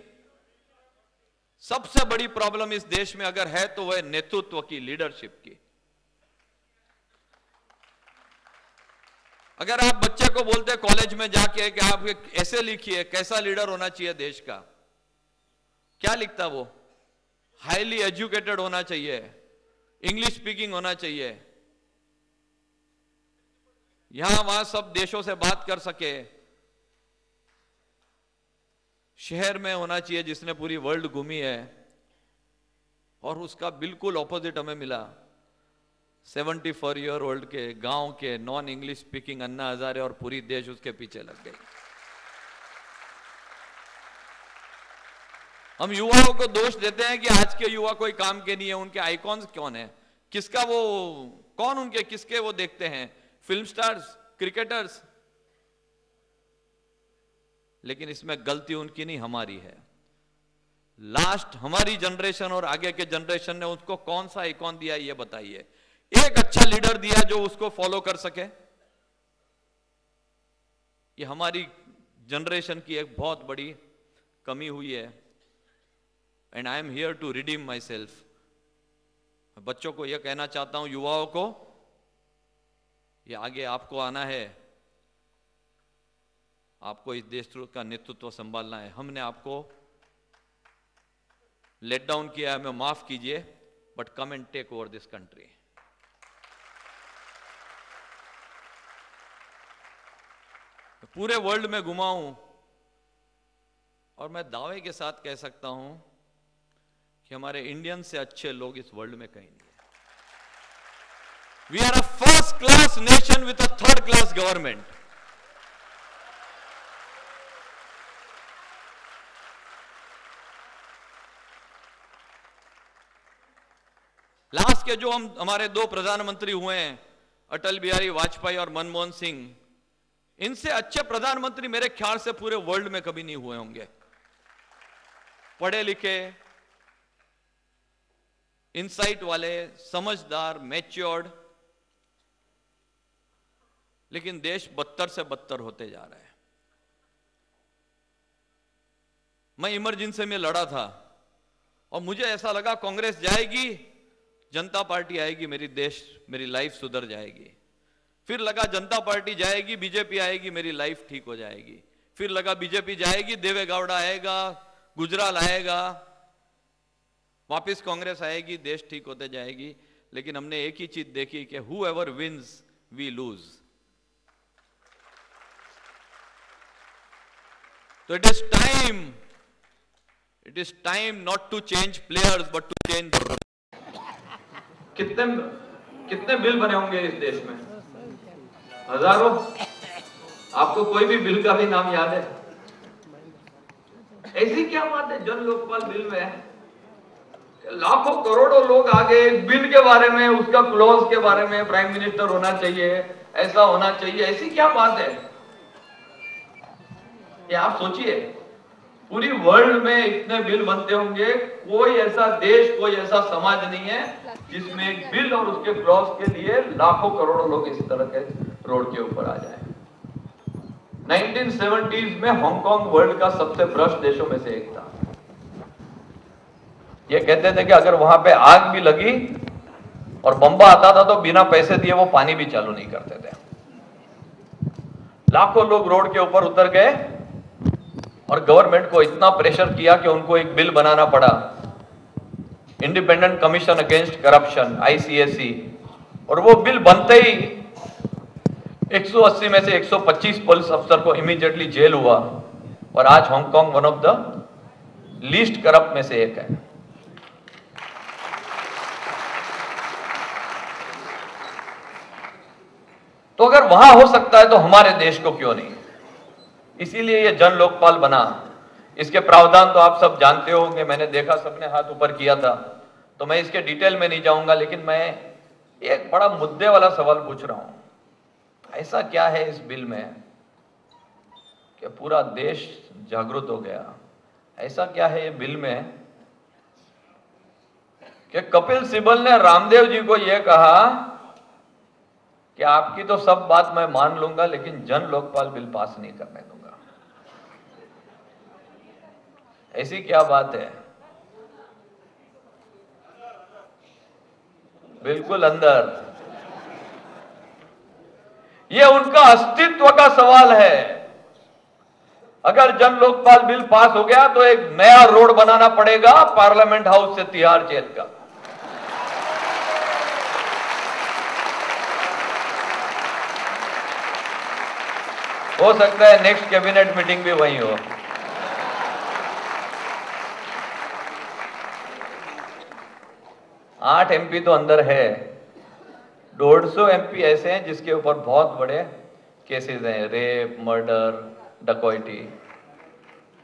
सबसे बड़ी प्रॉब्लम इस देश में अगर है तो वह नेतृत्व की, लीडरशिप की। अगर आप बच्चे को बोलते कॉलेज में जाके कि आप ऐसे लिखिए कैसा लीडर होना चाहिए देश का, क्या लिखता वो? हाईली एजुकेटेड होना चाहिए, इंग्लिश स्पीकिंग होना चाहिए, यहां वहां सब देशों से बात कर सके, शहर में होना चाहिए जिसने पूरी वर्ल्ड घूमी है। और उसका बिल्कुल ऑपोजिट हमें मिला। 74 ईयर ओल्ड के गांव के non English speaking Anna Hazare, और पूरी देश उसके पीछे लग गई। हम युवाओं को दोष देते हैं कि आज के युवा कोई काम के नहीं है, उनके आइकॉन्स कौन है, किसका वो, कौन उनके किसके वो देखते हैं, फिल्म स्टार्स, क्रिकेटर्स। लेकिन इसमें गलती उनकी नहीं, हमारी है। लास्ट हमारी जनरेशन और आगे के जनरेशन ने उसको कौन सा आइकॉन दिया ये बताइए। एक अच्छा लीडर दिया जो उसको फॉलो कर सके। ये हमारी जनरेशन की एक बहुत बड़ी कमी हुई है। And I am here to redeem myself. बच्चों को यह कहना चाहता हूं, युवाओं को, ये आगे आपको आना है, आपको इस देश का नेतृत्व संभालना है। हमने आपको लेट डाउन किया है, हमें माफ कीजिए, but come and take over this country. पूरे वर्ल्ड में घुमा हूं और मैं दावे के साथ कह सकता हूं कि हमारे इंडियन से अच्छे लोग इस वर्ल्ड में कहीं नहीं है। We are a first class nation with a third class government. Last के जो हमारे 2 प्रधानमंत्री हुए हैं, अटल बिहारी वाजपेयी और मनमोहन सिंह, इनसे अच्छे प्रधानमंत्री मेरे ख्याल से पूरे वर्ल्ड में कभी नहीं हुए होंगे। पढ़े लिखे, इनसाइट वाले, समझदार, मैच्योर्ड। लेकिन देश बदतर से बदतर होते जा रहा है। मैं इमरजेंसी में लड़ा था और मुझे ऐसा लगा कांग्रेस जाएगी, जनता पार्टी आएगी, मेरी लाइफ सुधर जाएगी। फिर लगा जनता पार्टी जाएगी, बीजेपी आएगी, मेरी लाइफ ठीक हो जाएगी। फिर लगा बीजेपी जाएगी, देवेगौड़ा आएगा, गुजराल आएगा, वापिस कांग्रेस आएगी, देश ठीक होते जाएगी। लेकिन हमने एक ही चीज देखी कि whoever wins we lose। तो it is time not to change players but to change. कितने बिल बने होंगे इस देश में? हजारों। आपको कोई भी बिल का भी नाम याद है? ऐसी क्या बात है जन लोकपाल बिल में लाखों करोड़ों लोग आ गए बिल के बारे में, उसका क्लॉज के बारे में, प्राइम मिनिस्टर होना चाहिए, ऐसा होना चाहिए, ऐसी क्या बात है? ये आप सोचिए, पूरी वर्ल्ड में इतने बिल बनते होंगे, कोई ऐसा देश, कोई ऐसा समाज नहीं है जिसमें एक बिल और उसके क्लॉज के लिए लाखों करोड़ों लोग इस तरह के रोड के ऊपर आ जाए। 1970s में हांगकांग वर्ल्ड का सबसे भ्रष्ट देशों में से एक था। ये कहते थे कि अगर वहां पे आग भी लगी और बम्बा आता था तो बिना पैसे दिए वो पानी भी चालू नहीं करते थे। लाखों लोग रोड के ऊपर उतर गए और गवर्नमेंट को इतना प्रेशर किया कि उनको एक बिल बनाना पड़ा, independent commission against corruption, ICAC। और वो बिल बनते ही 180 में से 125 पुलिस अफसर को इमीडिएटली जेल हुआ और आज Hong Kong one of the least corrupt में से एक है। तो अगर वहां हो सकता है तो हमारे देश को क्यों नहीं? इसीलिए ये जन लोकपाल बना। इसके प्रावधान तो आप सब जानते होंगे, मैंने देखा सबने हाथ ऊपर किया था, तो मैं इसके डिटेल में नहीं जाऊंगा। लेकिन मैं एक बड़ा मुद्दे वाला सवाल पूछ रहा हूं, ऐसा क्या है इस बिल में कि पूरा देश जागरूक हो गया? ऐसा क्या है ये बिल में कि कपिल सिब्बल ने रामदेव जी को यह कहा कि आपकी तो सब बात मैं मान लूंगा लेकिन जन लोकपाल बिल पास नहीं करने दूंगा? ऐसी क्या बात है? बिल्कुल अंदर। यह उनका अस्तित्व का सवाल है। अगर जन लोकपाल बिल पास हो गया तो एक नया रोड बनाना पड़ेगा पार्लियामेंट हाउस से तिहाड़ जेल का। हो सकता है नेक्स्ट कैबिनेट मीटिंग भी वहीं हो। आठ MP तो अंदर है, 150 MP ऐसे हैं जिसके ऊपर बहुत बड़े केसेस हैं, रेप, मर्डर, डकैती।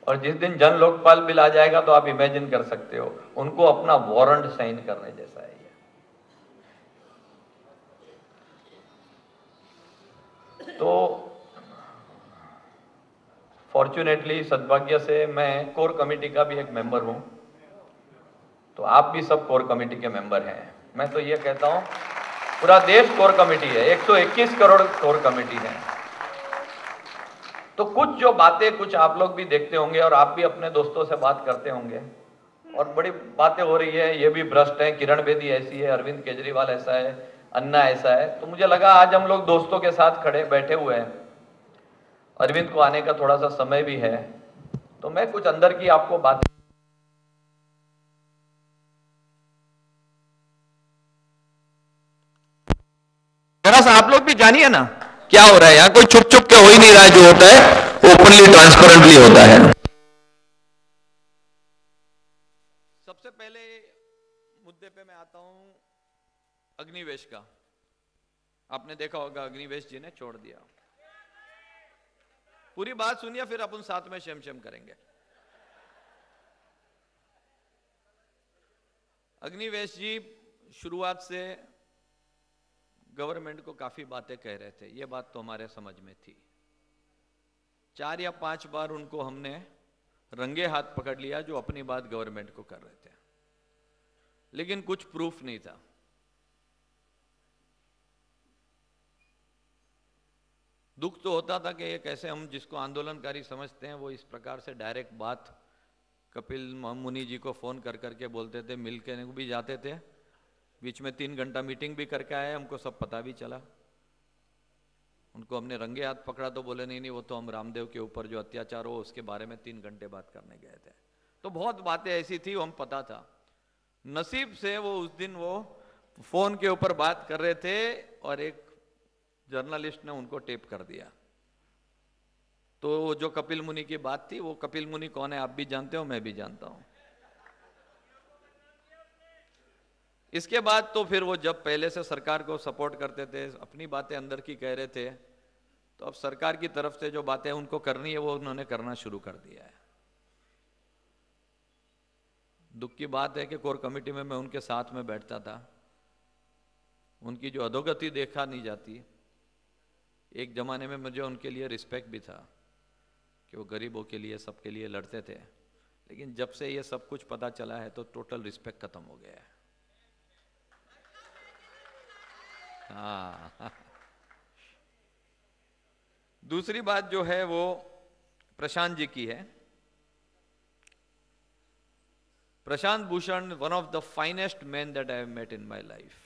और जिस दिन जन लोकपाल बिल आ जाएगा तो आप इमेजिन कर सकते हो, उनको अपना वारंट साइन करने जैसा है ये। तो फॉर्चुनेटली, सद्भाग्य से, मैं कोर कमेटी का भी एक मेंबर हूं, तो आप भी सब कोर कमेटी के मेंबर हैं। मैं तो ये कहता हूं पूरा देश कोर कमेटी है, 121 करोड़ कोर कमेटी है। तो कुछ जो बातें कुछ आप लोग भी देखते होंगे और आप भी अपने दोस्तों से बात करते होंगे और बड़ी बातें हो रही है, ये भी भ्रष्ट है, किरण बेदी ऐसी है, अरविंद केजरीवाल ऐसा है, अन्ना ऐसा है। तो मुझे लगा आज हम लोग दोस्तों के साथ खड़े बैठे हुए हैं, अरविंद को आने का थोड़ा सा समय भी है, तो मैं कुछ अंदर की आपको बात जरा सा आप लोग भी जानिए ना क्या हो रहा है यहाँ। कोई छुप छुप के हो ही नहीं रहा है, जो होता है ओपनली ट्रांसपेरेंटली होता है। सबसे पहले मुद्दे पे मैं आता हूं अग्निवेश का। आपने देखा होगा अग्निवेश जी ने छोड़ दिया। पूरी बात सुनिए, फिर अपन साथ में शेम शेम करेंगे। अग्निवेश जी शुरुआत से गवर्नमेंट को काफी बातें कह रहे थे, ये बात तो हमारे समझ में थी। 4 या 5 बार उनको हमने रंगे हाथ पकड़ लिया जो अपनी बात गवर्नमेंट को कर रहे थे, लेकिन कुछ प्रूफ नहीं था। दुख तो होता था कि ये कैसे हम जिसको आंदोलनकारी समझते हैं वो इस प्रकार से डायरेक्ट बात कपिल मुनि जी को फोन कर करके बोलते थे, मिल के भी जाते थे, बीच में 3 घंटा मीटिंग भी करके आए, हमको सब पता भी चला। उनको हमने रंगे हाथ पकड़ा तो बोले नहीं नहीं, वो तो हम रामदेव के ऊपर जो अत्याचार हो उसके बारे में 3 घंटे बात करने गए थे। तो बहुत बातें ऐसी थी, वो हम पता था। नसीब से वो उस दिन वो फोन के ऊपर बात कर रहे थे और एक जर्नलिस्ट ने उनको टेप कर दिया। तो जो कपिल मुनि की बात थी, वो कपिल मुनि कौन है आप भी जानते हो, मैं भी जानता हूं। इसके बाद तो फिर वो जब पहले से सरकार को सपोर्ट करते थे, अपनी बातें अंदर की कह रहे थे, तो अब सरकार की तरफ से जो बातें उनको करनी है वो उन्होंने करना शुरू कर दिया है। दुख की बात है कि कोर कमेटी में मैं उनके साथ में बैठता था, उनकी जो अधोगति देखा नहीं जाती। एक जमाने में मुझे उनके लिए रिस्पेक्ट भी था कि वो गरीबों के लिए सबके लिए लड़ते थे, लेकिन जब से ये सब कुछ पता चला है तो टोटल रिस्पेक्ट खत्म हो गया है। हाँ दूसरी बात जो है वो प्रशांत जी की है। Prashant Bhushan, one of the finest man that I have met in my life.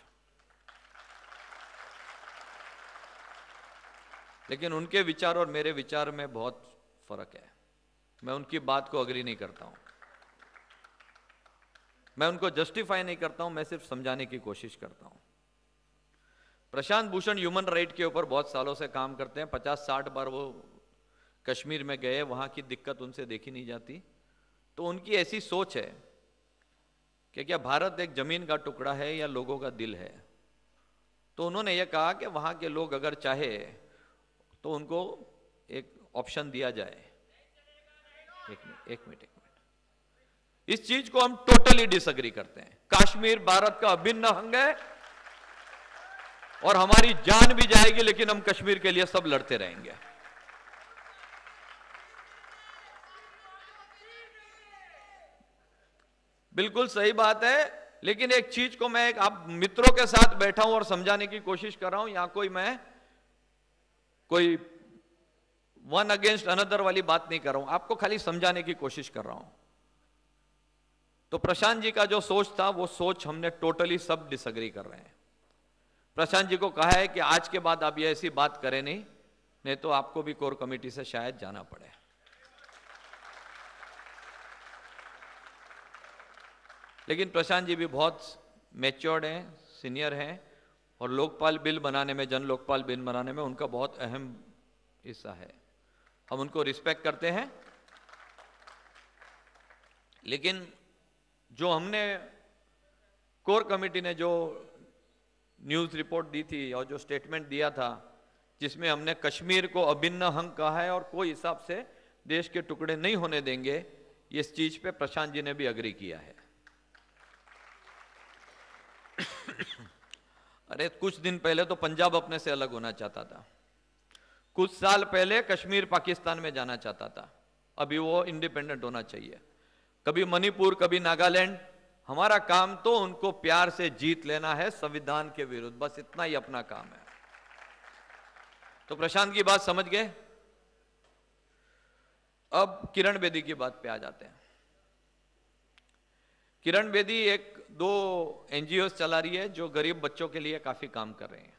लेकिन उनके विचार और मेरे विचार में बहुत फर्क है। मैं उनकी बात को अग्री नहीं करता हूं, मैं उनको जस्टिफाई नहीं करता हूं, मैं सिर्फ समझाने की कोशिश करता हूं। प्रशांत भूषण ह्यूमन राइट के ऊपर बहुत सालों से काम करते हैं। 50-60 बार वो कश्मीर में गए, वहां की दिक्कत उनसे देखी नहीं जाती। तो उनकी ऐसी सोच है कि क्या भारत एक जमीन का टुकड़ा है या लोगों का दिल है। तो उन्होंने ये कहा कि वहां के लोग अगर चाहे तो उनको एक ऑप्शन दिया जाए। एक मिनट, इस चीज को हम टोटली डिसएग्री करते हैं। कश्मीर भारत का अभिन्न अंग है और हमारी जान भी जाएगी, लेकिन हम कश्मीर के लिए सब लड़ते रहेंगे। बिल्कुल सही बात है, लेकिन एक चीज को मैं आप मित्रों के साथ बैठा हूं और समझाने की कोशिश कर रहा हूं। यहां कोई वन अगेंस्ट अनदर वाली बात नहीं कर रहा हूं, आपको खाली समझाने की कोशिश कर रहा हूं। तो प्रशांत जी का जो सोच था, वो सोच हमने टोटली सब डिसएग्री कर रहे हैं। प्रशांत जी को कहा है कि आज के बाद आप ये ऐसी बात करें नहीं तो आपको भी कोर कमेटी से शायद जाना पड़े। लेकिन प्रशांत जी भी बहुत मैच्योर्ड हैं, सीनियर हैं, और लोकपाल बिल बनाने में, जन लोकपाल बिल बनाने में उनका बहुत अहम हिस्सा है। हम उनको रिस्पेक्ट करते हैं। लेकिन जो हमने कोर कमेटी ने जो न्यूज़ रिपोर्ट दी थी और जो स्टेटमेंट दिया था, जिसमें हमने कश्मीर को अभिन्न अंग कहा है और कोई हिसाब से देश के टुकड़े नहीं होने देंगे, इस चीज पे प्रशांत जी ने भी अग्री किया है। अरे कुछ दिन पहले तो पंजाब अपने से अलग होना चाहता था, कुछ साल पहले कश्मीर पाकिस्तान में जाना चाहता था, अभी वो इंडिपेंडेंट होना चाहिए। कभी मणिपुर, कभी नागालैंड। हमारा काम तो उनको प्यार से जीत लेना है संविधान के विरुद्ध, बस इतना ही अपना काम है। तो प्रशांत की बात समझ गए। अब किरण बेदी की बात पे आ जाते हैं। किरण बेदी दो एनजीओ चला रही है जो गरीब बच्चों के लिए काफी काम कर रहे हैं।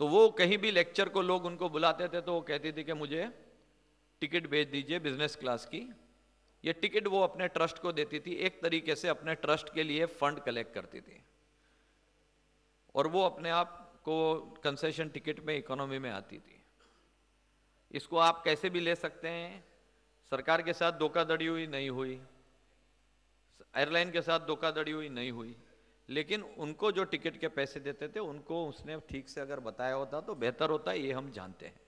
तो वो कहीं भी लेक्चर को लोग उनको बुलाते थे तो वो कहती थी कि मुझे टिकट भेज दीजिए बिजनेस क्लास की। ये टिकट वो अपने ट्रस्ट को देती थी, एक तरीके से अपने ट्रस्ट के लिए फंड कलेक्ट करती थी, और वो अपने आप को कंसेशन टिकट में इकोनॉमी में आती थी। इसको आप कैसे भी ले सकते हैं। सरकार के साथ धोखाधड़ी हुई नहीं हुई, एयरलाइन के साथ धोखाधड़ी हुई नहीं हुई, लेकिन उनको जो टिकट के पैसे देते थे उनको उसने ठीक से अगर बताया होता तो बेहतर होता, ये हम जानते हैं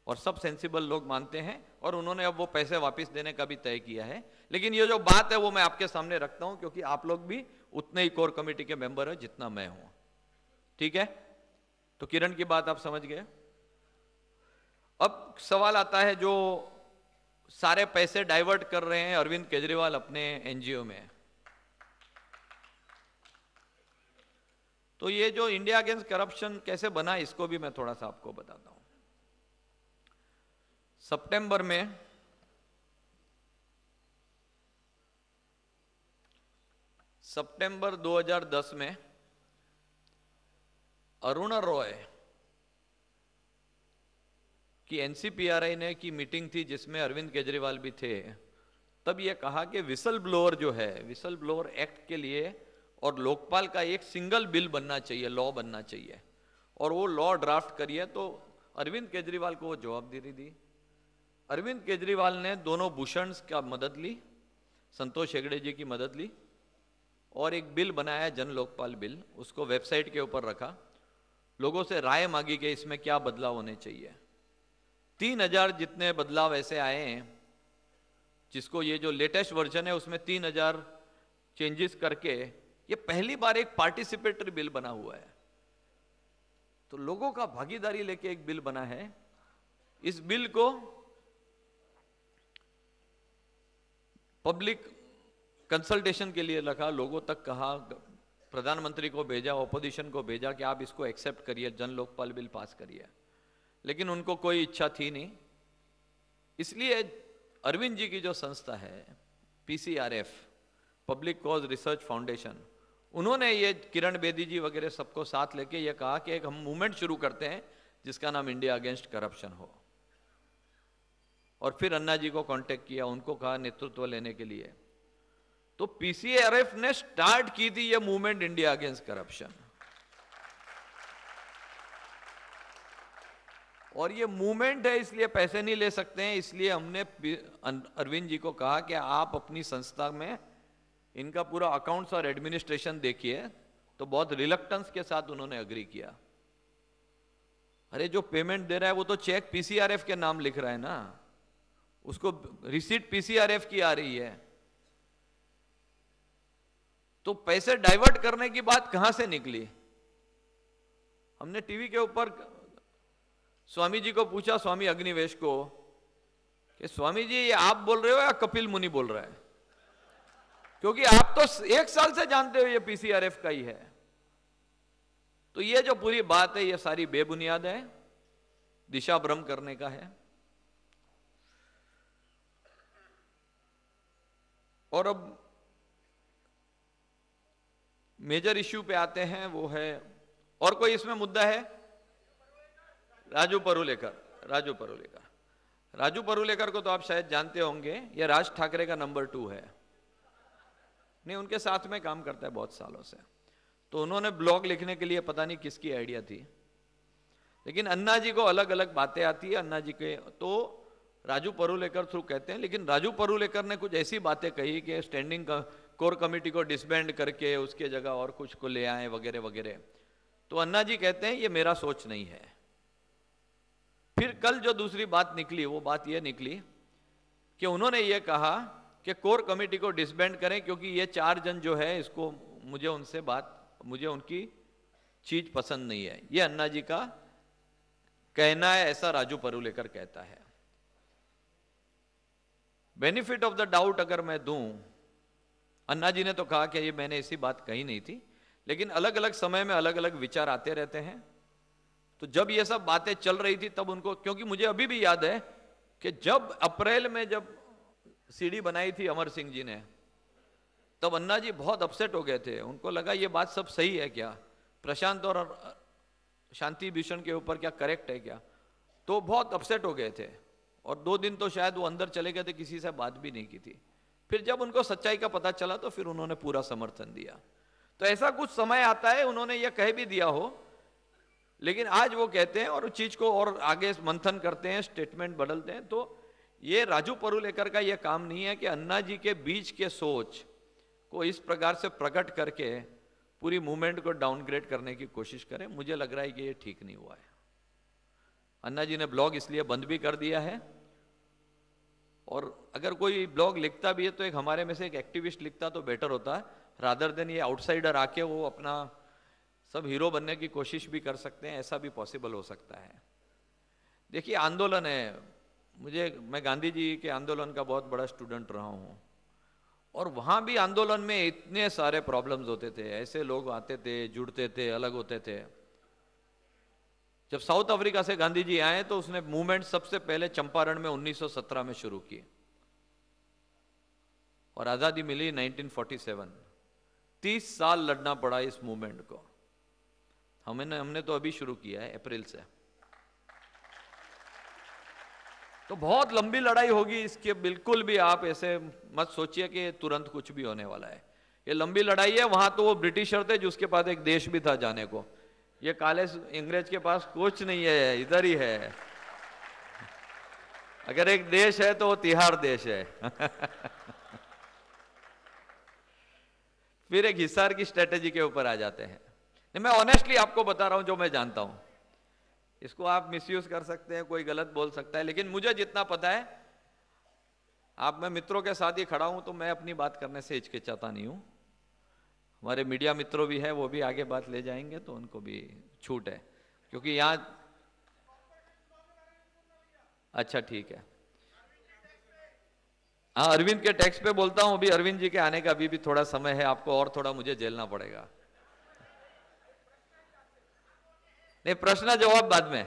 और सब सेंसिबल लोग मानते हैं, और उन्होंने अब वो पैसे वापस देने का भी तय किया है। लेकिन ये जो बात है वो मैं आपके सामने रखता हूं क्योंकि आप लोग भी उतने ही कोर कमेटी के मेंबर हैं जितना मैं हूं, ठीक है। तो किरण की बात आप समझ गए। अब सवाल आता है, जो सारे पैसे डाइवर्ट कर रहे हैं अरविंद केजरीवाल अपने एनजीओ में, तो ये जो इंडिया अगेंस्ट करप्शन कैसे बना, इसको भी मैं थोड़ा सा आपको बताता हूं। सितंबर में सितंबर 2010 में अरुणा रॉय की एनसीपीआरआई ने की मीटिंग थी जिसमें अरविंद केजरीवाल भी थे। तब यह कहा कि विसल ब्लोअर जो है, विसल ब्लोअर एक्ट के लिए और लोकपाल का एक सिंगल बिल बनना चाहिए, लॉ बनना चाहिए, और वो लॉ ड्राफ्ट करिए। तो अरविंद केजरीवाल को वो जवाबदेही दी। अरविंद केजरीवाल ने दोनों भूषण का मदद ली, संतोष हेगड़े जी की मदद ली, और एक बिल बनाया, जन लोकपाल बिल। उसको वेबसाइट के ऊपर रखा, लोगों से राय मांगी कि इसमें क्या बदलाव होने चाहिए। 3000 जितने बदलाव ऐसे आए हैं, जिसको ये जो लेटेस्ट वर्जन है उसमें 3000 चेंजेस करके ये पहली बार एक पार्टिसिपेटरी बिल बना हुआ है। तो लोगों का भागीदारी लेके एक बिल बना है। इस बिल को पब्लिक कंसल्टेशन के लिए रखा, लोगों तक कहा, प्रधानमंत्री को भेजा, ऑपोजिशन को भेजा कि आप इसको एक्सेप्ट करिए, जन लोकपाल बिल पास करिए। लेकिन उनको कोई इच्छा थी नहीं। इसलिए अरविंद जी की जो संस्था है पीसीआरएफ, पब्लिक कॉज रिसर्च फाउंडेशन, उन्होंने ये किरण बेदी जी वगैरह सबको साथ लेके ये कहा कि एक हम मूवमेंट शुरू करते हैं जिसका नाम इंडिया अगेंस्ट करप्शन हो। और फिर अन्ना जी को कांटेक्ट किया, उनको कहा नेतृत्व लेने के लिए। तो पीसीआरएफ ने स्टार्ट की थी ये मूवमेंट इंडिया अगेंस्ट करप्शन। और ये मूवमेंट है, इसलिए पैसे नहीं ले सकते हैं। इसलिए हमने अरविंद जी को कहा कि आप अपनी संस्था में इनका पूरा अकाउंट्स और एडमिनिस्ट्रेशन देखिए। तो बहुत रिलक्टेंस के साथ उन्होंने अग्री किया। अरे जो पेमेंट दे रहा है वो तो चेक पीसीआरएफ के नाम लिख रहा है ना, उसको रिसीट पीसीआरएफ की आ रही है। तो पैसे डाइवर्ट करने की बात कहां से निकली? हमने टीवी के ऊपर स्वामी जी को पूछा, स्वामी अग्निवेश को, कि स्वामी जी ये आप बोल रहे हो या कपिल मुनि बोल रहा है? क्योंकि आप तो 1 साल से जानते हो ये पीसीआरएफ का ही है। तो ये जो पूरी बात है ये सारी बेबुनियाद है, दिशा भ्रम करने का है। और अब मेजर इश्यू पे आते हैं, वो है, और कोई इसमें मुद्दा है? राजू परुलेकर। राजू परुलेकर को तो आप शायद जानते होंगे, ये राज ठाकरे का नंबर 2 है। नहीं, उनके साथ में काम करता है बहुत सालों से। तो उन्होंने ब्लॉग लिखने के लिए पता नहीं किसकी आइडिया थी, लेकिन अन्ना जी को अलग अलग बातें आती है अन्ना जी के, तो राजू परुलेकर थ्रू कहते हैं। लेकिन राजू परुलेकर ने कुछ ऐसी बातें कही कि स्टैंडिंग कोर कमेटी को डिसबैंड करके उसके जगह और कुछ को ले आए वगैरह वगैरह। तो अन्ना जी कहते हैं ये मेरा सोच नहीं है। फिर कल जो दूसरी बात निकली, वो बात ये निकली कि उन्होंने ये कहा कि कोर कमेटी को डिसबैंड करें, क्योंकि ये 4 जन जो है, इसको मुझे उनकी चीज पसंद नहीं है। ये अन्ना जी का कहना है, ऐसा राजू परुलेकर कहता है। बेनिफिट ऑफ द डाउट अगर मैं दूं, अन्ना जी ने तो कहा कि ये मैंने ऐसी बात कही नहीं थी, लेकिन अलग अलग समय में अलग अलग विचार आते रहते हैं। तो जब ये सब बातें चल रही थी तब उनको, क्योंकि मुझे अभी भी याद है कि जब अप्रैल में जब सीडी बनाई थी अमर सिंह जी ने, तब अन्ना जी बहुत अपसेट हो गए थे। उनको लगा ये बात सब सही है क्या, प्रशांत और शांति भूषण के ऊपर क्या करेक्ट है क्या, तो बहुत अपसेट हो गए थे। और 2 दिन तो शायद वो अंदर चले गए थे, किसी से बात भी नहीं की थी। फिर जब उनको सच्चाई का पता चला तो फिर उन्होंने पूरा समर्थन दिया। तो ऐसा कुछ समय आता है, उन्होंने ये कह भी दिया हो, लेकिन आज वो कहते हैं और उस चीज को और आगे मंथन करते हैं, स्टेटमेंट बदलते हैं। तो ये राजू परुलेकर का ये काम नहीं है कि अन्ना जी के बीच के सोच को इस प्रकार से प्रकट करके पूरी मूवमेंट को डाउनग्रेड करने की कोशिश करें। मुझे लग रहा है कि ये ठीक नहीं हुआ है। अन्ना जी ने ब्लॉग इसलिए बंद भी कर दिया है, और अगर कोई ब्लॉग लिखता भी है तो एक हमारे में से एक एक्टिविस्ट लिखता तो बेटर होता है, रादर देन ये आउटसाइडर आके वो अपना सब हीरो बनने की कोशिश भी कर सकते हैं। ऐसा भी पॉसिबल हो सकता है। देखिए, आंदोलन है, मैं गांधी जी के आंदोलन का बहुत बड़ा स्टूडेंट रहा हूं, और वहां भी आंदोलन में इतने सारे प्रॉब्लम्स होते थे, ऐसे लोग आते थे, जुड़ते थे, अलग होते थे। जब साउथ अफ्रीका से गांधी जी आए तो उसने मूवमेंट सबसे पहले चंपारण में 1917 में शुरू की, और आजादी मिली 1947। 30 साल लड़ना पड़ा इस मूवमेंट को। हमने तो अभी शुरू किया है अप्रैल से, तो बहुत लंबी लड़ाई होगी इसके। बिल्कुल भी आप ऐसे मत सोचिए कि तुरंत कुछ भी होने वाला है। ये लंबी लड़ाई है। वहां तो वो ब्रिटिशर थे जिसके पास एक देश भी था जाने को, ये काले अंग्रेज के पास कुछ नहीं है, इधर ही है। अगर एक देश है तो वो तिहाड़ देश है। फिर एक हिसार की स्ट्रेटेजी के ऊपर आ जाते हैं। नहीं, मैं ऑनेस्टली आपको बता रहा हूं जो मैं जानता हूं। इसको आप मिसयूज कर सकते हैं, कोई गलत बोल सकता है, लेकिन मुझे जितना पता है, मैं मित्रों के साथ ही खड़ा हूं तो मैं अपनी बात करने से हिचकिचाता नहीं हूं। हमारे मीडिया मित्रों भी है, वो भी आगे बात ले जाएंगे तो उनको भी छूट है, क्योंकि यहां अच्छा ठीक है। हाँ, अरविंद के टैक्स पे बोलता हूं। अभी अरविंद जी के आने का अभी भी थोड़ा समय है, आपको और थोड़ा मुझे झेलना पड़ेगा। नहीं, प्रश्न जवाब बाद में।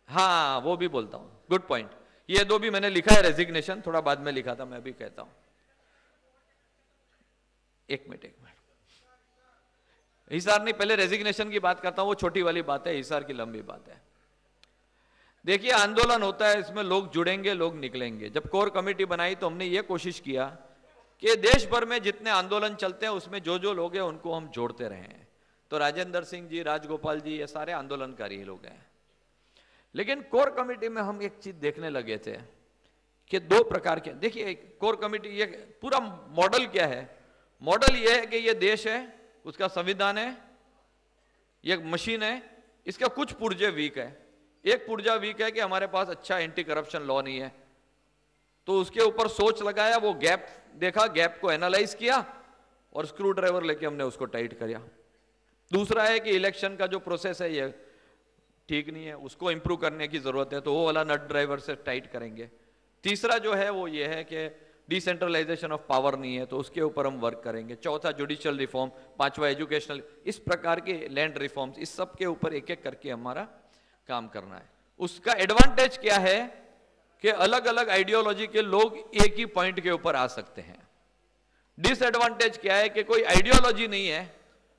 हाँ, वो भी बोलता हूं, गुड पॉइंट। ये दो भी मैंने लिखा है, रेजिग्नेशन थोड़ा बाद में लिखा था, मैं भी कहता हूं। एक मिनट हिसार नहीं, पहले रेजिग्नेशन की बात करता हूं, वो छोटी वाली बात है, हिसार की लंबी बात है। देखिए, आंदोलन होता है, इसमें लोग जुड़ेंगे, लोग निकलेंगे। जब कोर कमेटी बनाई तो हमने ये कोशिश किया कि देश भर में जितने आंदोलन चलते हैं उसमें जो जो लोग हैं उनको हम जोड़ते रहे हैं। तो राजेंद्र सिंह जी, राजगोपाल जी, ये सारे आंदोलनकारी लोग हैं। लेकिन कोर कमेटी में हम एक चीज देखने लगे थे कि दो प्रकार के, देखिए कोर कमेटी, ये पूरा मॉडल क्या है? मॉडल ये है कि ये देश है, उसका संविधान है, ये मशीन है, इसका कुछ पुर्जे वीक है। एक पुर्जा वीक है कि हमारे पास अच्छा एंटी करप्शन लॉ नहीं है, तो उसके ऊपर सोच लगाया, वो गैप देखा, गैप को एनालाइज किया और स्क्रू ड्राइवर लेके हमने उसको टाइट किया। दूसरा है कि इलेक्शन का जो प्रोसेस है ये ठीक नहीं है, उसको इंप्रूव करने की जरूरत है, तो वो वाला नट ड्राइवर से टाइट करेंगे। तीसरा जो है वो ये है कि डिसेंट्रलाइजेशन ऑफ पावर नहीं है, तो उसके ऊपर हम वर्क करेंगे। चौथा जुडिशियल रिफॉर्म, पांचवा एजुकेशनल, इस प्रकार के लैंड रिफॉर्म्स, इस सब के ऊपर एक एक करके हमारा काम करना है। उसका एडवांटेज क्या है कि अलग अलग आइडियोलॉजी के लोग एक ही पॉइंट के ऊपर आ सकते हैं। डिसएडवांटेज क्या है कि कोई आइडियोलॉजी नहीं है,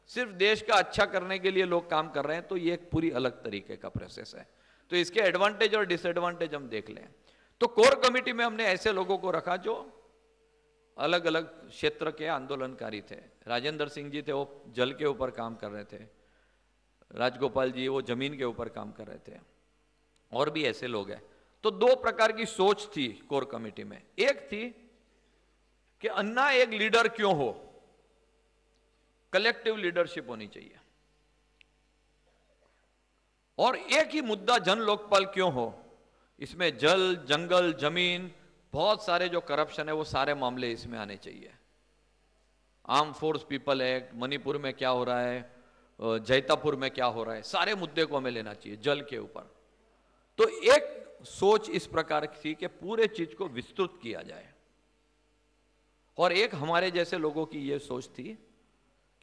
सिर्फ देश का अच्छा करने के लिए लोग काम कर रहे हैं, तो ये एक पूरी अलग तरीके का प्रोसेस है। तो इसके एडवांटेज और डिसएडवांटेज हम देख लें। तो कोर कमेटी में हमने ऐसे लोगों को रखा जो अलग अलग क्षेत्र के आंदोलनकारी थे। राजेंद्र सिंह जी थे, वो जल के ऊपर काम कर रहे थे। राजगोपाल जी वो जमीन के ऊपर काम कर रहे थे, और भी ऐसे लोग हैं। तो दो प्रकार की सोच थी कोर कमेटी में। एक थी कि अन्ना एक लीडर क्यों हो, कलेक्टिव लीडरशिप होनी चाहिए। और एक ही मुद्दा जन लोकपाल क्यों हो, इसमें जल, जंगल, जमीन, बहुत सारे जो करप्शन है वो सारे मामले इसमें आने चाहिए। Arm force people act, Manipur में क्या हो रहा है, जैतापुर में क्या हो रहा है, सारे मुद्दे को हमें लेना चाहिए जल के ऊपर। तो एक सोच इस प्रकार की थी कि पूरे चीज को विस्तृत किया जाए। और एक हमारे जैसे लोगों की यह सोच थी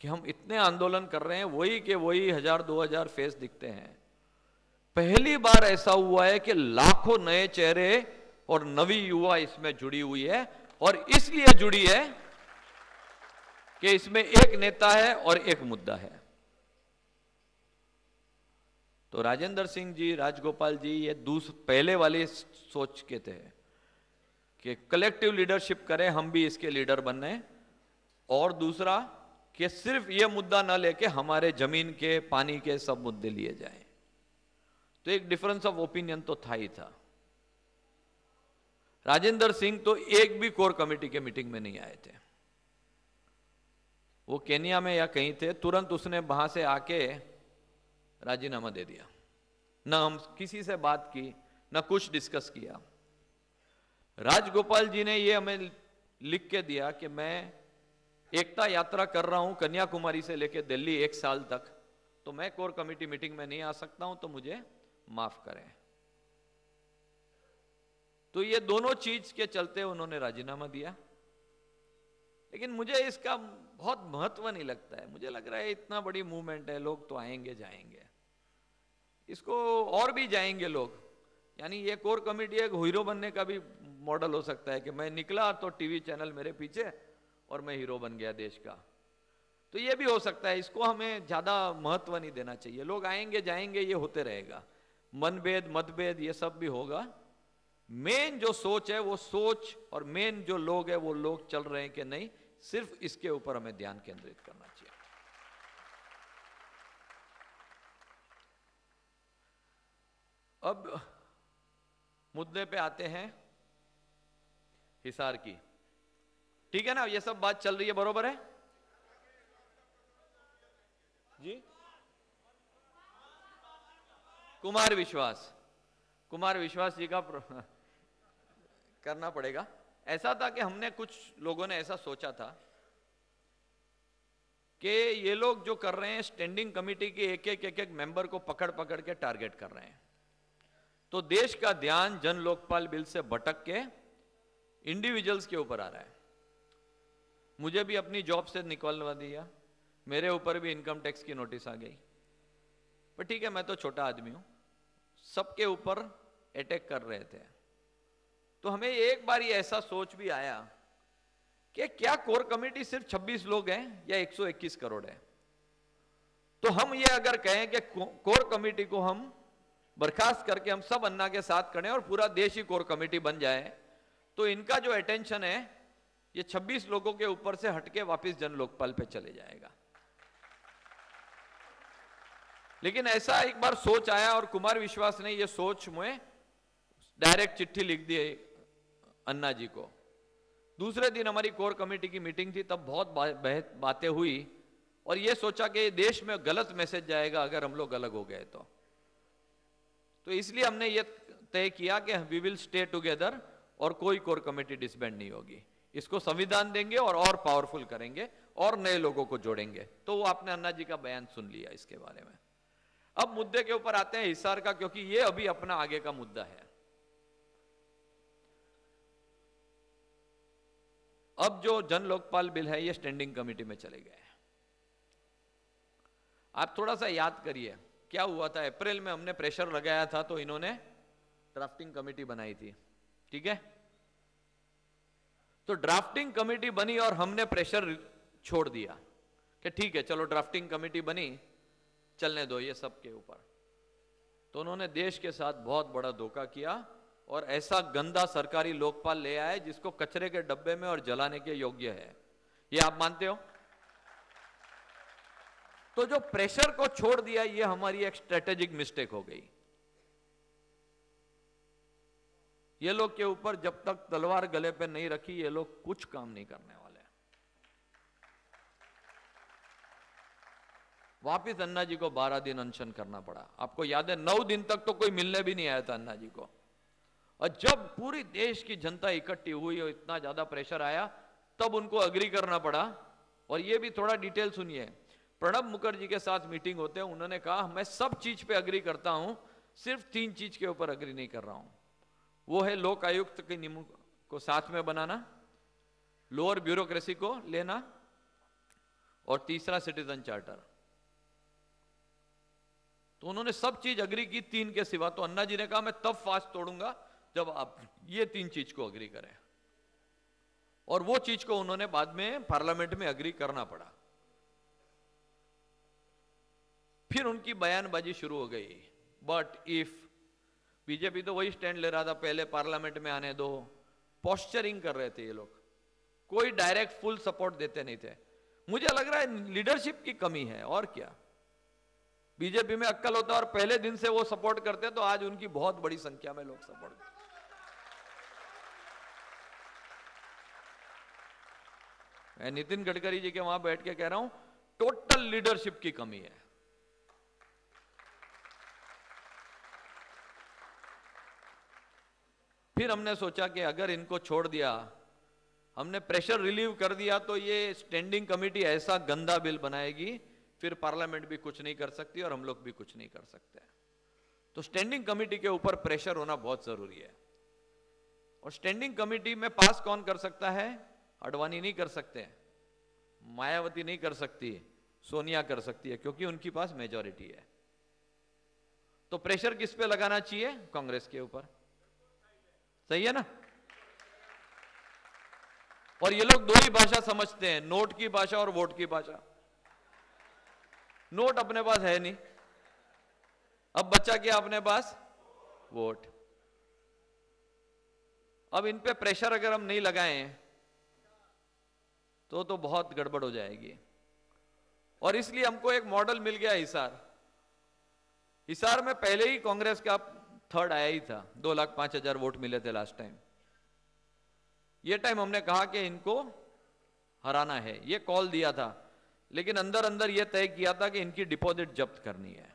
कि हम इतने आंदोलन कर रहे हैं, वही के वही 1000-2000 फेस दिखते हैं। पहली बार ऐसा हुआ है कि लाखों नए चेहरे और नवी युवा इसमें जुड़ी हुई है, और इसलिए जुड़ी है कि इसमें एक नेता है और एक मुद्दा है। तो राजेंद्र सिंह जी, राजगोपाल जी, ये पहले वाली सोच के थे कि कलेक्टिव लीडरशिप करें, हम भी इसके लीडर बनने। और दूसरा कि सिर्फ ये मुद्दा ना लेके हमारे जमीन के, पानी के सब मुद्दे लिए जाएं। तो एक डिफरेंस ऑफ ओपिनियन तो था ही था। राजेंद्र सिंह तो एक भी कोर कमेटी के मीटिंग में नहीं आए थे, वो केनिया में या कहीं थे। तुरंत उसने वहां से आके राजीनामा दे दिया, ना हम किसी से बात की, ना कुछ डिस्कस किया। राजगोपाल जी ने ये हमें लिख के दिया कि मैं एकता यात्रा कर रहा हूं कन्याकुमारी से लेकर दिल्ली 1 साल तक, तो मैं कोर कमेटी मीटिंग में नहीं आ सकता हूं, तो मुझे माफ करें। तो ये दोनों चीज के चलते उन्होंने राजीनामा दिया। लेकिन मुझे इसका बहुत महत्व नहीं लगता है। मुझे लग रहा है इतना बड़ी मूवमेंट है, लोग तो आएंगे जाएंगे, इसको और भी जाएंगे लोग। यानी ये कोर कमेटी एक हीरो बनने का भी मॉडल हो सकता है कि मैं निकला तो टीवी चैनल मेरे पीछे और मैं हीरो बन गया देश का। तो ये भी हो सकता है, इसको हमें ज्यादा महत्व नहीं देना चाहिए। लोग आएंगे जाएंगे, ये होते रहेगा, मनभेद मतभेद ये सब भी होगा। मेन जो सोच है वो सोच, और मेन जो लोग है वो लोग चल रहे हैं कि नहीं, सिर्फ इसके ऊपर हमें ध्यान केंद्रित करना चाहिए। अब मुद्दे पे आते हैं हिसार की, ठीक है ना? ये सब बात चल रही है, बरोबर है जी? कुमार विश्वास जी का करना पड़ेगा। ऐसा था कि हमने कुछ लोगों ने ऐसा सोचा था कि ये लोग जो कर रहे हैं, स्टैंडिंग कमेटी के एक एक मेंबर को पकड़ पकड़ के टारगेट कर रहे हैं, तो देश का ध्यान जन लोकपाल बिल से भटक के इंडिविजुअल्स के ऊपर आ रहा है। मुझे भी अपनी जॉब से निकलवा दिया, मेरे ऊपर भी इनकम टैक्स की नोटिस आ गई, पर ठीक है मैं तो छोटा आदमी हूं, सबके ऊपर अटैक कर रहे थे। तो हमें एक बार ये ऐसा सोच भी आया कि क्या कोर कमेटी सिर्फ 26 लोग हैं या 121 करोड़ है? तो हम ये अगर कहें कि कोर कमेटी को हम बर्खास्त करके हम सब अन्ना के साथ करें और पूरा देश ही कोर कमेटी बन जाए, तो इनका जो अटेंशन है ये 26 लोगों के ऊपर से हटके वापस जन लोकपाल पे चले जाएगा। लेकिन ऐसा एक बार सोच आया और कुमार विश्वास ने ये सोच में डायरेक्ट चिट्ठी लिख दी अन्ना जी को। दूसरे दिन हमारी कोर कमेटी की मीटिंग थी, तब बहुत बातें हुई और ये सोचा कि देश में गलत मैसेज जाएगा अगर हम लोग अलग हो गए तो इसलिए हमने ये तय किया कि वी विल स्टे टुगेदर और कोई कोर कमेटी डिसबैंड नहीं होगी। इसको संविधान देंगे और पावरफुल करेंगे और नए लोगों को जोड़ेंगे। तो वो आपने अन्ना जी का बयान सुन लिया इसके बारे में। अब मुद्दे के ऊपर आते हैं हिसार का, क्योंकि ये अभी अपना आगे का मुद्दा है। अब जो जन लोकपाल बिल है ये स्टैंडिंग कमेटी में चले गए। आप थोड़ा सा याद करिए क्या हुआ था। अप्रैल में हमने प्रेशर लगाया था तो इन्होंने ड्राफ्टिंग कमेटी बनाई थी, ठीक है? तो ड्राफ्टिंग कमेटी बनी और हमने प्रेशर छोड़ दिया कि ठीक है चलो ड्राफ्टिंग कमेटी बनी, चलने दो ये सब के ऊपर। तो उन्होंने देश के साथ बहुत बड़ा धोखा किया और ऐसा गंदा सरकारी लोकपाल ले आए जिसको कचरे के डब्बे में और जलाने के योग्य है। ये आप मानते हो? तो जो प्रेशर को छोड़ दिया ये हमारी एक स्ट्रेटेजिक मिस्टेक हो गई। ये लोग के ऊपर जब तक तलवार गले पे नहीं रखी ये लोग कुछ काम नहीं करने वाले। वापिस अन्ना जी को 12 दिन अनशन करना पड़ा। आपको याद है 9 दिन तक तो कोई मिलने भी नहीं आया था अन्ना जी को। और जब पूरी देश की जनता इकट्ठी हुई और इतना ज्यादा प्रेशर आया तब उनको अग्री करना पड़ा। और ये भी थोड़ा डिटेल सुनिए। प्रणब मुखर्जी के साथ मीटिंग होते हैं, उन्होंने कहा मैं सब चीज पे अग्री करता हूं, सिर्फ 3 चीज के ऊपर अग्री नहीं कर रहा हूं। वो है लोक आयुक्त के नियमों को साथ में बनाना, लोअर ब्यूरोक्रेसी को लेना और तीसरा सिटीजन चार्टर। तो उन्होंने सब चीज अग्री की 3 के सिवा। तो अन्ना जी ने कहा मैं तब फास्ट तोड़ूंगा जब आप ये 3 चीज को अग्री करें। और वो चीज को उन्होंने बाद में पार्लियामेंट में अग्री करना पड़ा। फिर उनकी बयानबाजी शुरू हो गई। बट इफ बीजेपी तो वही स्टैंड ले रहा था, पहले पार्लियामेंट में आने दो, पोस्चरिंग कर रहे थे ये लोग, कोई डायरेक्ट फुल सपोर्ट देते नहीं थे। मुझे लग रहा है लीडरशिप की कमी है और क्या। बीजेपी में अक्ल होता और पहले दिन से वो सपोर्ट करते तो आज उनकी बहुत बड़ी संख्या में लोग सपोर्ट करते। मैं नितिन गडकरी जी के वहां बैठ के कह रहा हूं टोटल लीडरशिप की कमी है। फिर हमने सोचा कि अगर इनको छोड़ दिया, हमने प्रेशर रिलीव कर दिया तो ये स्टैंडिंग कमेटी ऐसा गंदा बिल बनाएगी फिर पार्लियामेंट भी कुछ नहीं कर सकती और हम लोग भी कुछ नहीं कर सकते। तो स्टैंडिंग कमेटी के ऊपर प्रेशर होना बहुत जरूरी है। और स्टैंडिंग कमेटी में पास कौन कर सकता है? अडवाणी नहीं कर सकते, मायावती नहीं कर सकती, सोनिया कर सकती है क्योंकि उनके पास मेजॉरिटी है। तो प्रेशर किस पे लगाना चाहिए? कांग्रेस के ऊपर। सही है ना? और ये लोग दो ही भाषा समझते हैं, नोट की भाषा और वोट की भाषा। नोट अपने पास है नहीं, अब बच्चा क्या अपने पास? वोट। अब इन पे प्रेशर अगर हम नहीं लगाएं तो बहुत गड़बड़ हो जाएगी। और इसलिए हमको एक मॉडल मिल गया हिसार। हिसार में पहले ही कांग्रेस का थर्ड आया ही था, 2,05,000 वोट मिले थे लास्ट टाइम। ये टाइम हमने कहा कि इनको हराना है, ये कॉल दिया था, लेकिन अंदर अंदर ये तय किया था कि इनकी डिपॉजिट जब्त करनी है।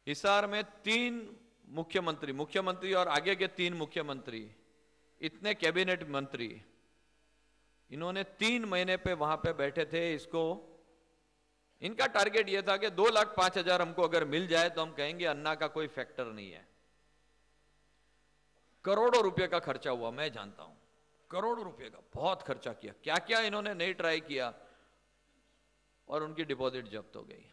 हिसार में 3 मुख्यमंत्री और आगे के 3 मुख्यमंत्री, इतने कैबिनेट मंत्री, इन्होंने 3 महीने पे वहां पे बैठे थे। इसको इनका टारगेट यह था कि 2,05,000 हमको अगर मिल जाए तो हम कहेंगे अन्ना का कोई फैक्टर नहीं है। करोड़ों रुपए का खर्चा हुआ, मैं जानता हूं, करोड़ों रुपए का बहुत खर्चा किया, क्या क्या इन्होंने नहीं ट्राई किया, और उनकी डिपॉजिट जब्त हो गई।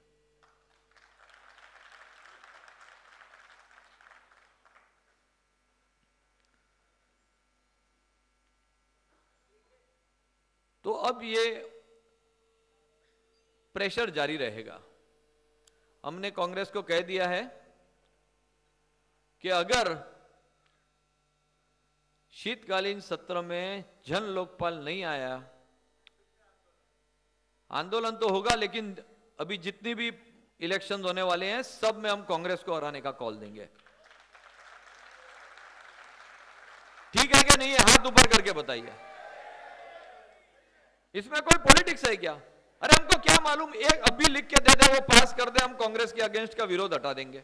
तो अब ये प्रेशर जारी रहेगा। हमने कांग्रेस को कह दिया है कि अगर शीतकालीन सत्र में जन लोकपाल नहीं आया, आंदोलन तो होगा, लेकिन अभी जितनी भी इलेक्शन होने वाले हैं सब में हम कांग्रेस को हराने का कॉल देंगे। ठीक है कि नहीं है? हाथ ऊपर करके बताइए। इसमें कोई पॉलिटिक्स है क्या? अरे हमको क्या मालूम, एक अभी लिख के दे दे, वो पास कर दे, हम कांग्रेस के अगेंस्ट का विरोध हटा देंगे।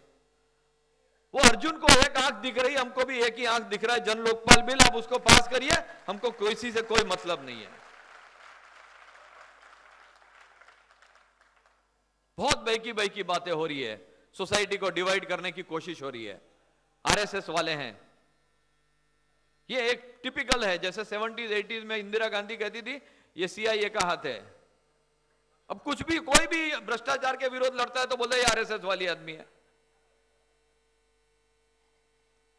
वो अर्जुन को एक आंख दिख रही, हमको भी एक ही आंख दिख रहा है, जन लोकपाल बिल, आप उसको पास करिए, हमको किसी से कोई मतलब नहीं है। बहुत बहकी बातें हो रही है, सोसाइटी को डिवाइड करने की कोशिश हो रही है। आरएसएस वाले हैं, ये एक टिपिकल है, जैसे 70s 80s में इंदिरा गांधी कहती थी ये सीआईए का हाथ है। अब कुछ भी, कोई भी भ्रष्टाचार के विरोध लड़ता है तो बोलते हैं आरएसएस वाली आदमी है।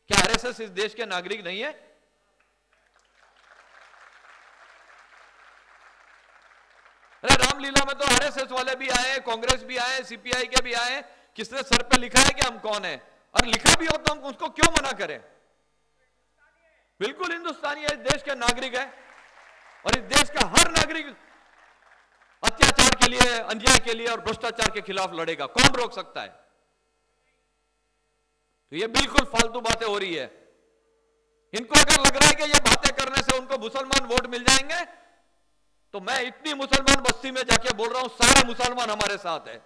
क्या आरएसएस इस देश के नागरिक नहीं है? अरे रामलीला में तो आरएसएस वाले भी आए, कांग्रेस भी आए, सीपीआई के भी आए। किसने सर पे लिखा है कि हम कौन है? और लिखा भी हो तो हम उसको क्यों मना करें? बिल्कुल हिंदुस्तानी है, इस देश के नागरिक है, और इस देश का हर नागरिक अत्याचार के लिए, अन्याय के लिए और भ्रष्टाचार के खिलाफ लड़ेगा। कौन रोक सकता है? तो ये बिल्कुल फालतू बातें हो रही है। इनको अगर लग रहा है कि ये बातें करने से उनको मुसलमान वोट मिल जाएंगे, तो मैं इतनी मुसलमान बस्ती में जाके बोल रहा हूं, सारे मुसलमान हमारे साथ है।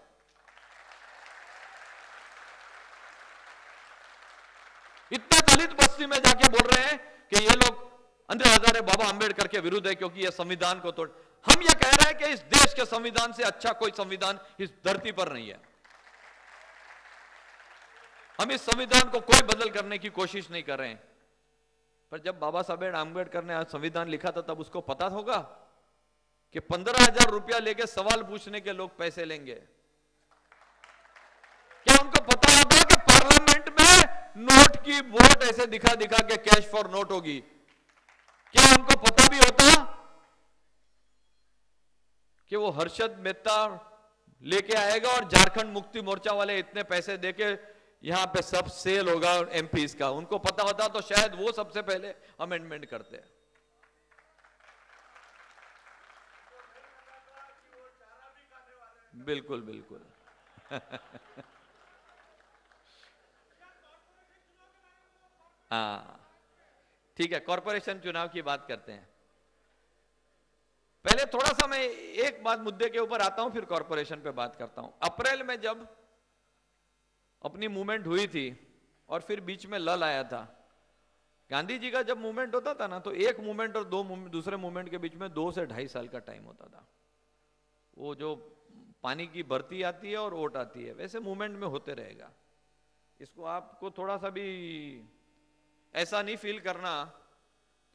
इतने दलित बस्ती में जाके बोल रहे हैं कि ये लोग अंदर हजारे बाबा अंबेडकर के विरुद्ध है क्योंकि ये संविधान को तोड़। हम ये कह रहे हैं कि इस देश के संविधान से अच्छा कोई संविधान इस धरती पर नहीं है। हम इस संविधान को कोई बदल करने की कोशिश नहीं कर रहे हैं। पर जब बाबा साहब आंबेडकर ने आज संविधान लिखा था तब उसको पता होगा कि 15,000 रुपया लेके सवाल पूछने के लोग पैसे लेंगे। क्या उनको पता होगा कि पार्लियामेंट में नोट की वोट ऐसे दिखा दिखा के कैश फॉर नोट होगी? क्या उनको पता भी होता कि वो हर्षद मेहता लेके आएगा और झारखंड मुक्ति मोर्चा वाले इतने पैसे देके यहां पे सब सेल होगा एमपीज का? उनको पता होता तो शायद वो सबसे पहले अमेंडमेंट करते। बिल्कुल बिल्कुल। हाँ ठीक है, कॉरपोरेशन चुनाव की बात करते हैं। पहले थोड़ा सा मैं एक बात मुद्दे के ऊपर आता हूं, फिर कॉरपोरेशन पे बात करता हूं। अप्रैल में जब अपनी मूवमेंट हुई थी और फिर बीच में लल आया था, गांधी जी का जब मूवमेंट होता था ना, तो एक मूवमेंट और दूसरे मूवमेंट के बीच में 2 से 2.5 साल का टाइम होता था। वो जो पानी की भर्ती आती है और ओट आती है, वैसे मूवमेंट में होते रहेगा। इसको आपको थोड़ा सा भी ऐसा नहीं फील करना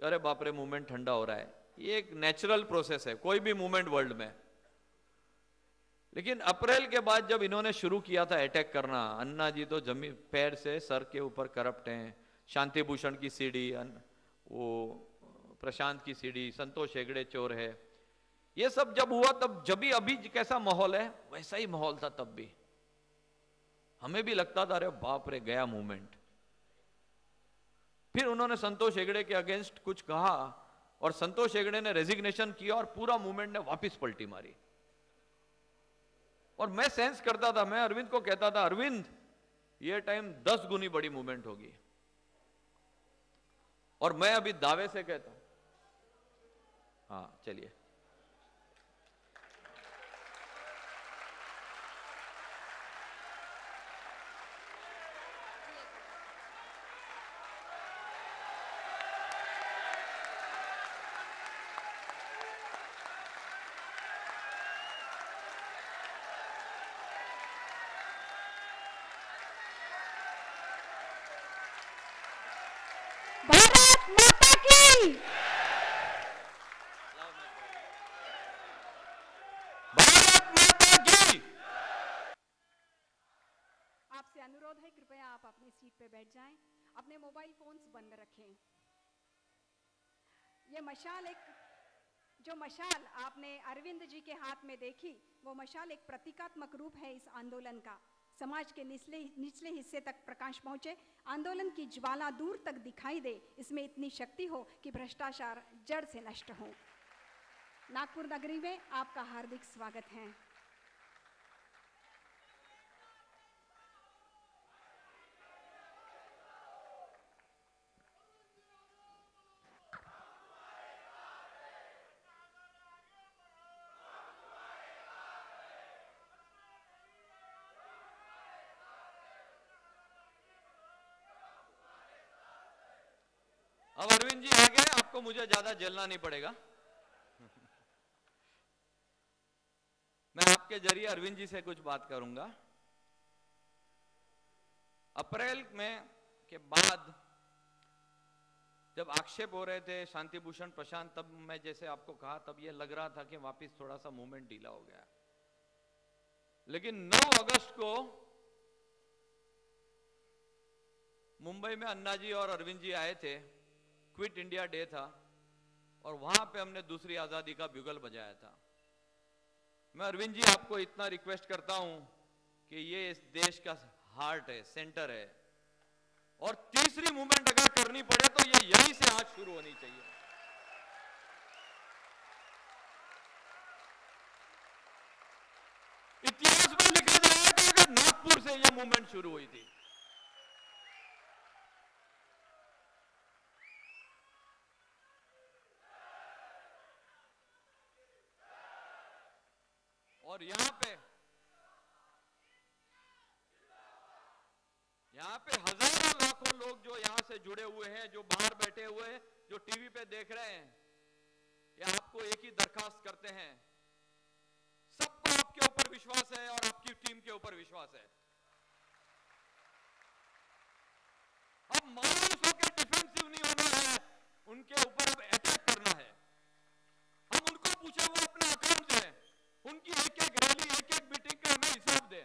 कि अरे बाप रे मूवमेंट ठंडा हो रहा है। ये एक नेचुरल प्रोसेस है कोई भी मूवमेंट वर्ल्ड में। लेकिन अप्रैल के बाद जब इन्होंने शुरू किया था अटैक करना, अन्ना जी तो जमीन पैर से सर के ऊपर करप्ट हैं, शांति भूषण की सीडी, वो प्रशांत की सीडी, संतोष हेगड़े चोर है, ये सब जब हुआ तब जब भी अभी कैसा माहौल है वैसा ही माहौल था तब भी। हमें भी लगता था अरे बाप रे गया मूवमेंट। फिर उन्होंने संतोष हेगड़े के अगेंस्ट कुछ कहा और संतोष हेगड़े ने रेजिग्नेशन किया और पूरा मूवमेंट ने वापस पलटी मारी। और मैं सेंस करता था, मैं अरविंद को कहता था अरविंद ये टाइम 10 गुनी बड़ी मूवमेंट होगी। और मैं अभी दावे से कहता हूं, हाँ चलिए। भारत माता की, भारत माता की। आपसे अनुरोध है कृपया आप अपनी सीट पे बैठ जाएं, अपने मोबाइल फोन्स बंद रखें। ये मशाल जो मशाल आपने अरविंद जी के हाथ में देखी, वो मशाल एक प्रतीकात्मक रूप है इस आंदोलन का। समाज के निचले हिस्से तक प्रकाश पहुंचे, आंदोलन की ज्वाला दूर तक दिखाई दे, इसमें इतनी शक्ति हो कि भ्रष्टाचार जड़ से नष्ट हो। नागपुर नगरी में आपका हार्दिक स्वागत है। अब अरविंद जी आ गए, आपको मुझे ज्यादा जलना नहीं पड़ेगा। मैं आपके जरिए अरविंद जी से कुछ बात करूंगा। अप्रैल में के बाद जब आक्षेप हो रहे थे शांति भूषण प्रशांत, तब मैं जैसे आपको कहा तब ये लग रहा था कि वापस थोड़ा सा मूवमेंट ढीला हो गया। लेकिन 9 अगस्त को मुंबई में अन्ना जी और अरविंद जी आए थे, क्विट इंडिया डे था, और वहां पे हमने दूसरी आजादी का ब्यूगल बजाया था। मैं अरविंद जी आपको इतना रिक्वेस्ट करता हूं कि ये इस देश का हार्ट है, सेंटर है, और तीसरी मूवमेंट अगर करनी पड़े तो ये यहीं से आज शुरू होनी चाहिए। इतिहास में लिखा जाएगा कि अगर नागपुर से ये मूवमेंट शुरू हुई थी। और यहां पे हजारों लाखों लोग जो यहां से जुड़े हुए हैं, जो बाहर बैठे हुए हैं, जो टीवी पे देख रहे हैं, ये आपको एक ही दरखास्त करते हैं, सबको आपके ऊपर विश्वास है और आपकी टीम के ऊपर विश्वास है। अब मायूस होकर डिफेंसिव नहीं होना है, उनके ऊपर अब अटैक करना है। हम उनको पूछे वो अपने अकाउंट से उनकी एक-एक रैली, एक-एक मीटिंग का हमें हिसाब दे।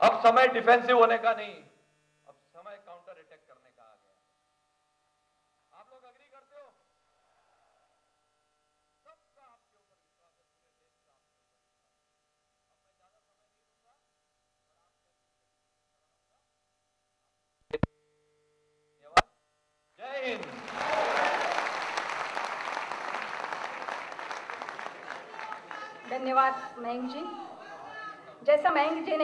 अब समय डिफेंसिव होने का नहीं, अब समय काउंटर अटैक करने का आ गया। आप लोग एग्री करते हो? सबका आपके ऊपर विश्वास है, पूरे देश का आपके ऊपर विश्वास। अब मैं ज्यादा समय नहीं दूंगा और आप जय हिंद। धन्यवाद मयंक जी। जैसा मयंक जी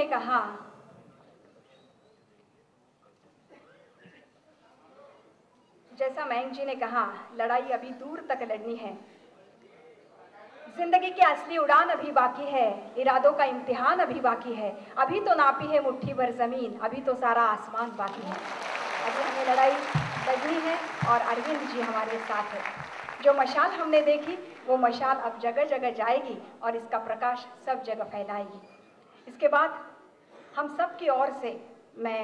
ने कहा, लड़ाई अभी दूर तक लड़नी है। जिंदगी की असली उड़ान अभी बाकी है, इरादों का इम्तिहान अभी बाकी है। अभी तो नापी है मुट्ठी भर जमीन, अभी तो सारा आसमान बाकी है। अभी हमें लड़ाई लड़नी है और अरविंद जी हमारे साथ है। जो मशाल हमने देखी वो मशाल अब जगह जगह जाएगी और इसका प्रकाश सब जगह फैलाएगी। इसके बाद हम सब की ओर से मैं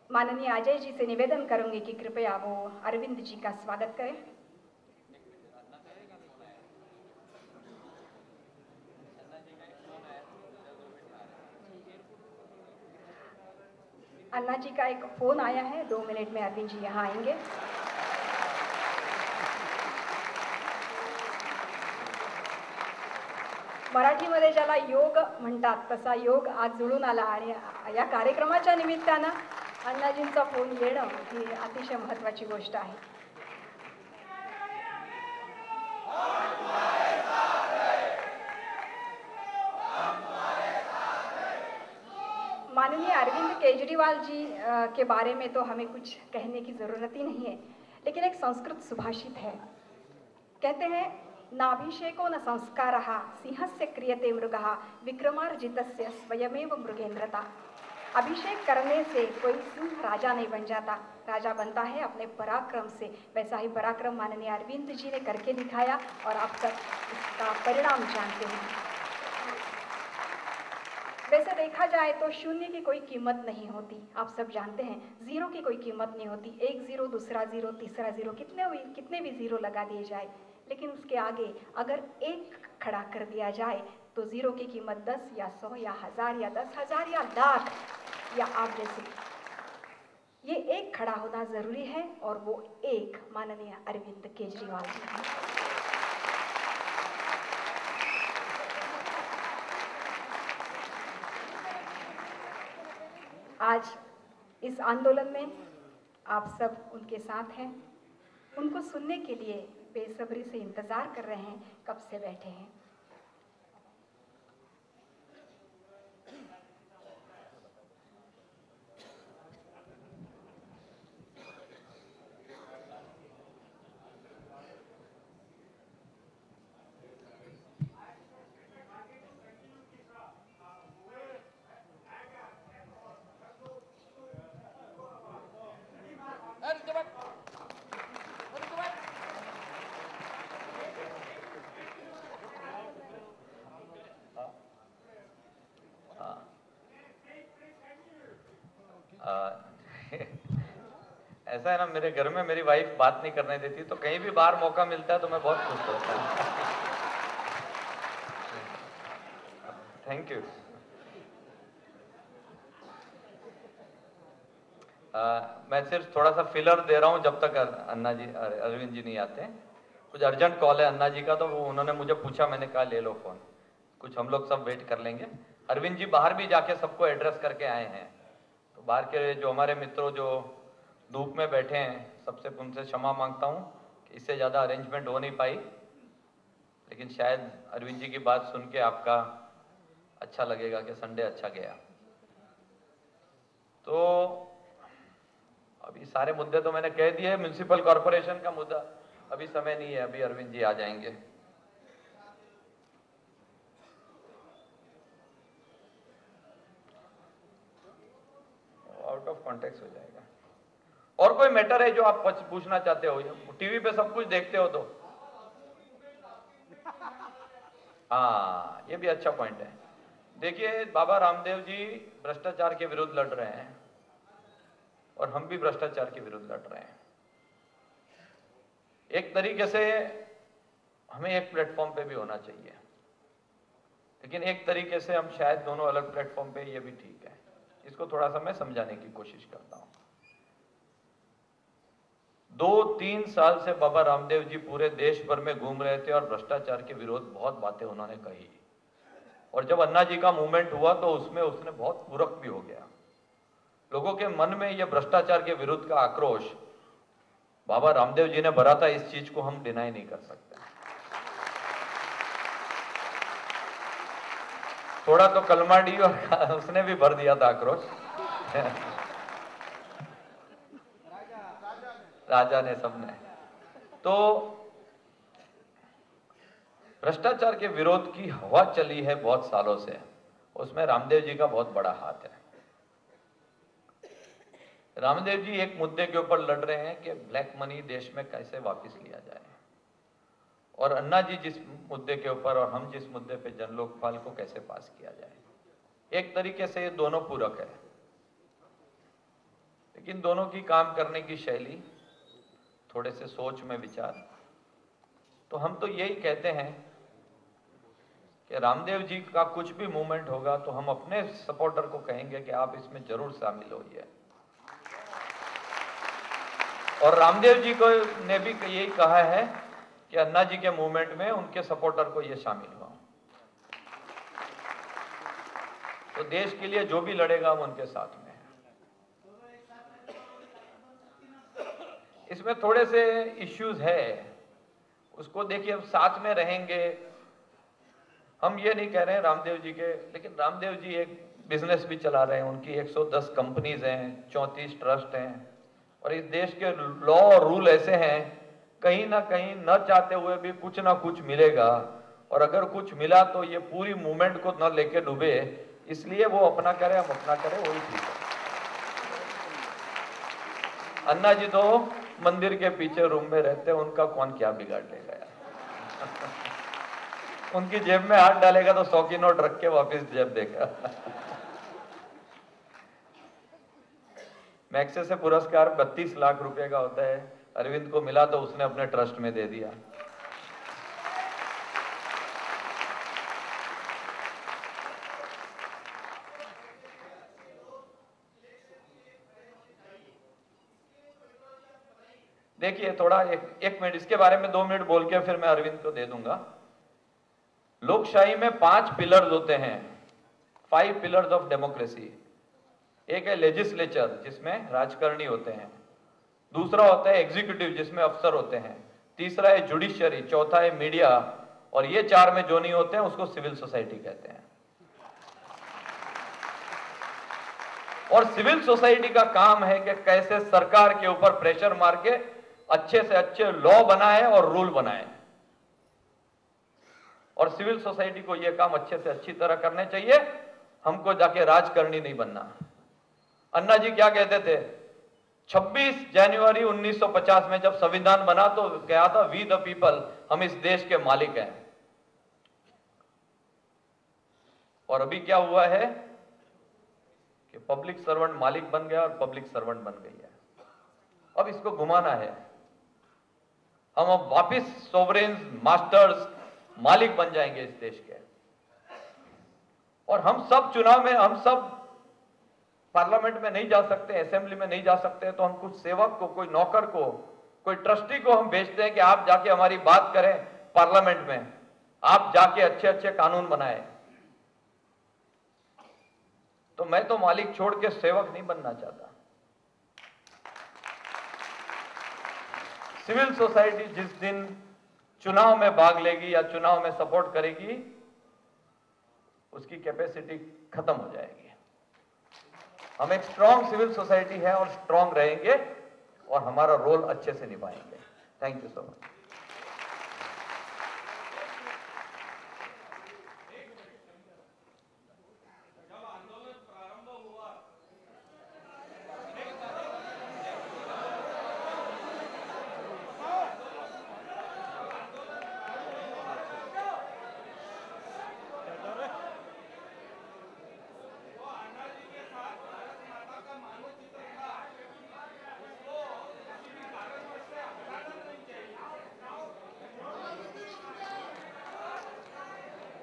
माननीय अजय जी से निवेदन करूंगी कि कृपया वो अरविंद जी का स्वागत करें। अन्ना जी का एक फोन आया है, 2 मिनट में अरविंद जी यहाँ आएंगे। मराठीमध्ये ज्याला योग म्हणतात तसा योग आज जुळून आला आणि या कार्यक्रमाच्या निमित्तानं अण्णाजींचा फोन येणं ही अतिशय महत्त्वाची गोष्ट आहे। माननीय अरविंद केजरीवाल जी के बारे में तो हमें कुछ कहने की ज़रूरत ही नहीं है, लेकिन एक संस्कृत सुभाषित है, कहते हैं नाभिषेको न संस्कारः सिंहस्य क्रियते मृगः विक्रमार्जितस्य स्वयमेव मृगेंद्रता। अभिषेक करने से कोई सिंह राजा नहीं बन जाता, राजा बनता है अपने पराक्रम से। वैसा ही पराक्रम माननीय अरविंद जी ने करके दिखाया और आप सब इसका परिणाम जानते हैं। वैसे देखा जाए तो शून्य की कोई कीमत नहीं होती, आप सब जानते हैं। जीरो की कोई कीमत नहीं होती, एक जीरो, दूसरा जीरो, तीसरा जीरो, कितने भी जीरो लगा दिए जाए, लेकिन उसके आगे अगर एक खड़ा कर दिया जाए तो जीरो की कीमत 10 या 100 या 1000 या 10,000 या लाख या आप जैसे, ये एक खड़ा होना जरूरी है और वो एक माननीय अरविंद केजरीवाल जी हैं। आज इस आंदोलन में आप सब उनके साथ हैं, उनको सुनने के लिए बेसब्री से इंतजार कर रहे हैं, कब से बैठे हैं। ऐसा है ना, मेरे घर में मेरी वाइफ बात नहीं करने देती, तो कहीं भी बाहर मौका मिलता है तो मैं बहुत खुश होता हूँ। Thank you. मैं सिर्फ थोड़ा सा फिलर दे रहा हूँ जब तक अन्ना जी अरविंद जी नहीं आते। कुछ अर्जेंट कॉल है अन्ना जी का, तो वो उन्होंने मुझे पूछा, मैंने कहा ले लो फोन, कुछ हम लोग सब वेट कर लेंगे। अरविंद जी बाहर भी जाके सबको एड्रेस करके आए हैं, तो बाहर के जो हमारे मित्रों जो धूप में बैठे हैं, सबसे उनसे क्षमा मांगता हूँ कि इससे ज़्यादा अरेंजमेंट हो नहीं पाई, लेकिन शायद अरविंद जी की बात सुन के आपका अच्छा लगेगा कि संडे अच्छा गया। तो अभी सारे मुद्दे तो मैंने कह दिए। म्युनिसिपल कॉरपोरेशन का मुद्दा अभी समय नहीं है, अभी अरविंद जी आ जाएंगे। आउट ऑफ कॉन्टेक्स्ट हो जाएगा। और कोई मैटर है जो आप पूछना चाहते हो? टीवी पे सब कुछ देखते हो तो हाँ, ये भी अच्छा पॉइंट है। देखिए, बाबा रामदेव जी भ्रष्टाचार के विरुद्ध लड़ रहे हैं और हम भी भ्रष्टाचार के विरुद्ध लड़ रहे हैं। एक तरीके से हमें एक प्लेटफॉर्म पे भी होना चाहिए, लेकिन एक तरीके से हम शायद दोनों अलग प्लेटफॉर्म पे, ये भी ठीक है। इसको थोड़ा सा मैं समझाने की कोशिश करता हूं। 2-3 साल से बाबा रामदेव जी पूरे देश भर में घूम रहे थे और भ्रष्टाचार के विरोध बहुत बातें उन्होंने कही, और जब अन्ना जी का मूवमेंट हुआ तो उसमें उसने बहुत पूरक भी हो गया। लोगों के मन में यह भ्रष्टाचार के विरुद्ध का आक्रोश बाबा रामदेव जी ने भरा था, इस चीज को हम डिनाई नहीं कर सकते। थोड़ा तो कलमाडी और उसने भी भर दिया था आक्रोश राजा ने, सबने। तो भ्रष्टाचार के विरोध की हवा चली है बहुत सालों से, उसमें रामदेव जी का बहुत बड़ा हाथ है। रामदेव जी एक मुद्दे के ऊपर लड़ रहे हैं कि ब्लैक मनी देश में कैसे वापस लिया जाए, और अन्ना जी जिस मुद्दे के ऊपर और हम जिस मुद्दे पे जन लोकपाल को कैसे पास किया जाए। एक तरीके से ये दोनों पूरक है, लेकिन दोनों की काम करने की शैली, थोड़े से सोच में विचार। तो हम तो यही कहते हैं कि रामदेव जी का कुछ भी मूवमेंट होगा तो हम अपने सपोर्टर को कहेंगे कि आप इसमें जरूर शामिल होइए। और रामदेव जी को ने भी यही कहा है कि अन्ना जी के मूवमेंट में उनके सपोर्टर को ये शामिल हुआ। तो देश के लिए जो भी लड़ेगा हम उनके साथ में हैं। इसमें थोड़े से इश्यूज है, उसको देखिए, अब साथ में रहेंगे। हम ये नहीं कह रहे हैं रामदेव जी के, लेकिन रामदेव जी एक बिजनेस भी चला रहे हैं, उनकी 110 कंपनीज हैं, 34 ट्रस्ट हैं, और इस देश के लॉ और रूल ऐसे हैं, कहीं ना कहीं न चाहते हुए भी कुछ ना कुछ मिलेगा, और अगर कुछ मिला तो ये पूरी मूवमेंट को न लेके डूबे, इसलिए वो अपना करे हम अपना करें, वही ठीक है। अन्ना जी तो मंदिर के पीछे रूम में रहते हैं, उनका कौन क्या बिगाड़ लेगा यार। उनकी जेब में हाथ डालेगा तो 100 की नोट रख के वापस जेब देगा। मैक्से से पुरस्कार 32 लाख रुपए का होता है, अरविंद को मिला तो उसने अपने ट्रस्ट में दे दिया। देखिए थोड़ा एक मिनट इसके बारे में 2 मिनट बोल के फिर मैं अरविंद को दे दूंगा। लोकशाही में 5 पिलर्स होते हैं, 5 पिलर्स ऑफ डेमोक्रेसी। एक है लेजिस्लेचर जिसमें राजकारणी होते हैं, दूसरा होता है एग्जीक्यूटिव जिसमें अफसर होते हैं, तीसरा है जुडिशियरी, चौथा है मीडिया, और ये 4 में जो नहीं होते हैं उसको सिविल सोसाइटी कहते हैं। और सिविल सोसाइटी का काम है कि कैसे सरकार के ऊपर प्रेशर मार के अच्छे से अच्छे लॉ बनाए और रूल बनाए, और सिविल सोसाइटी को यह काम अच्छे से अच्छी तरह करने चाहिए, हमको जाके राजकारणी नहीं बनना। अन्ना जी क्या कहते थे, 26 जनवरी 1950 में जब संविधान बना तो कहा था वी द पीपल, हम इस देश के मालिक हैं। और अभी क्या हुआ है कि पब्लिक सर्वेंट मालिक बन गया और पब्लिक सर्वेंट बन गई है। अब इसको घुमाना है, हम अब वापिस सोवरेन मास्टर्स मालिक बन जाएंगे इस देश के। और हम सब चुनाव में, हम सब पार्लियामेंट में नहीं जा सकते, असेंबली में नहीं जा सकते, तो हम कुछ सेवक को, कोई नौकर को, कोई ट्रस्टी को हम भेजते हैं कि आप जाके हमारी बात करें पार्लियामेंट में, आप जाके अच्छे अच्छे कानून बनाए। तो मैं तो मालिक छोड़ के सेवक नहीं बनना चाहता। सिविल सोसाइटी जिस दिन चुनाव में भाग लेगी या चुनाव में सपोर्ट करेगी, उसकी कैपेसिटी खत्म हो जाएगी। हम एक स्ट्रांग सिविल सोसाइटी है और स्ट्रांग रहेंगे और हमारा रोल अच्छे से निभाएंगे। Thank you so much.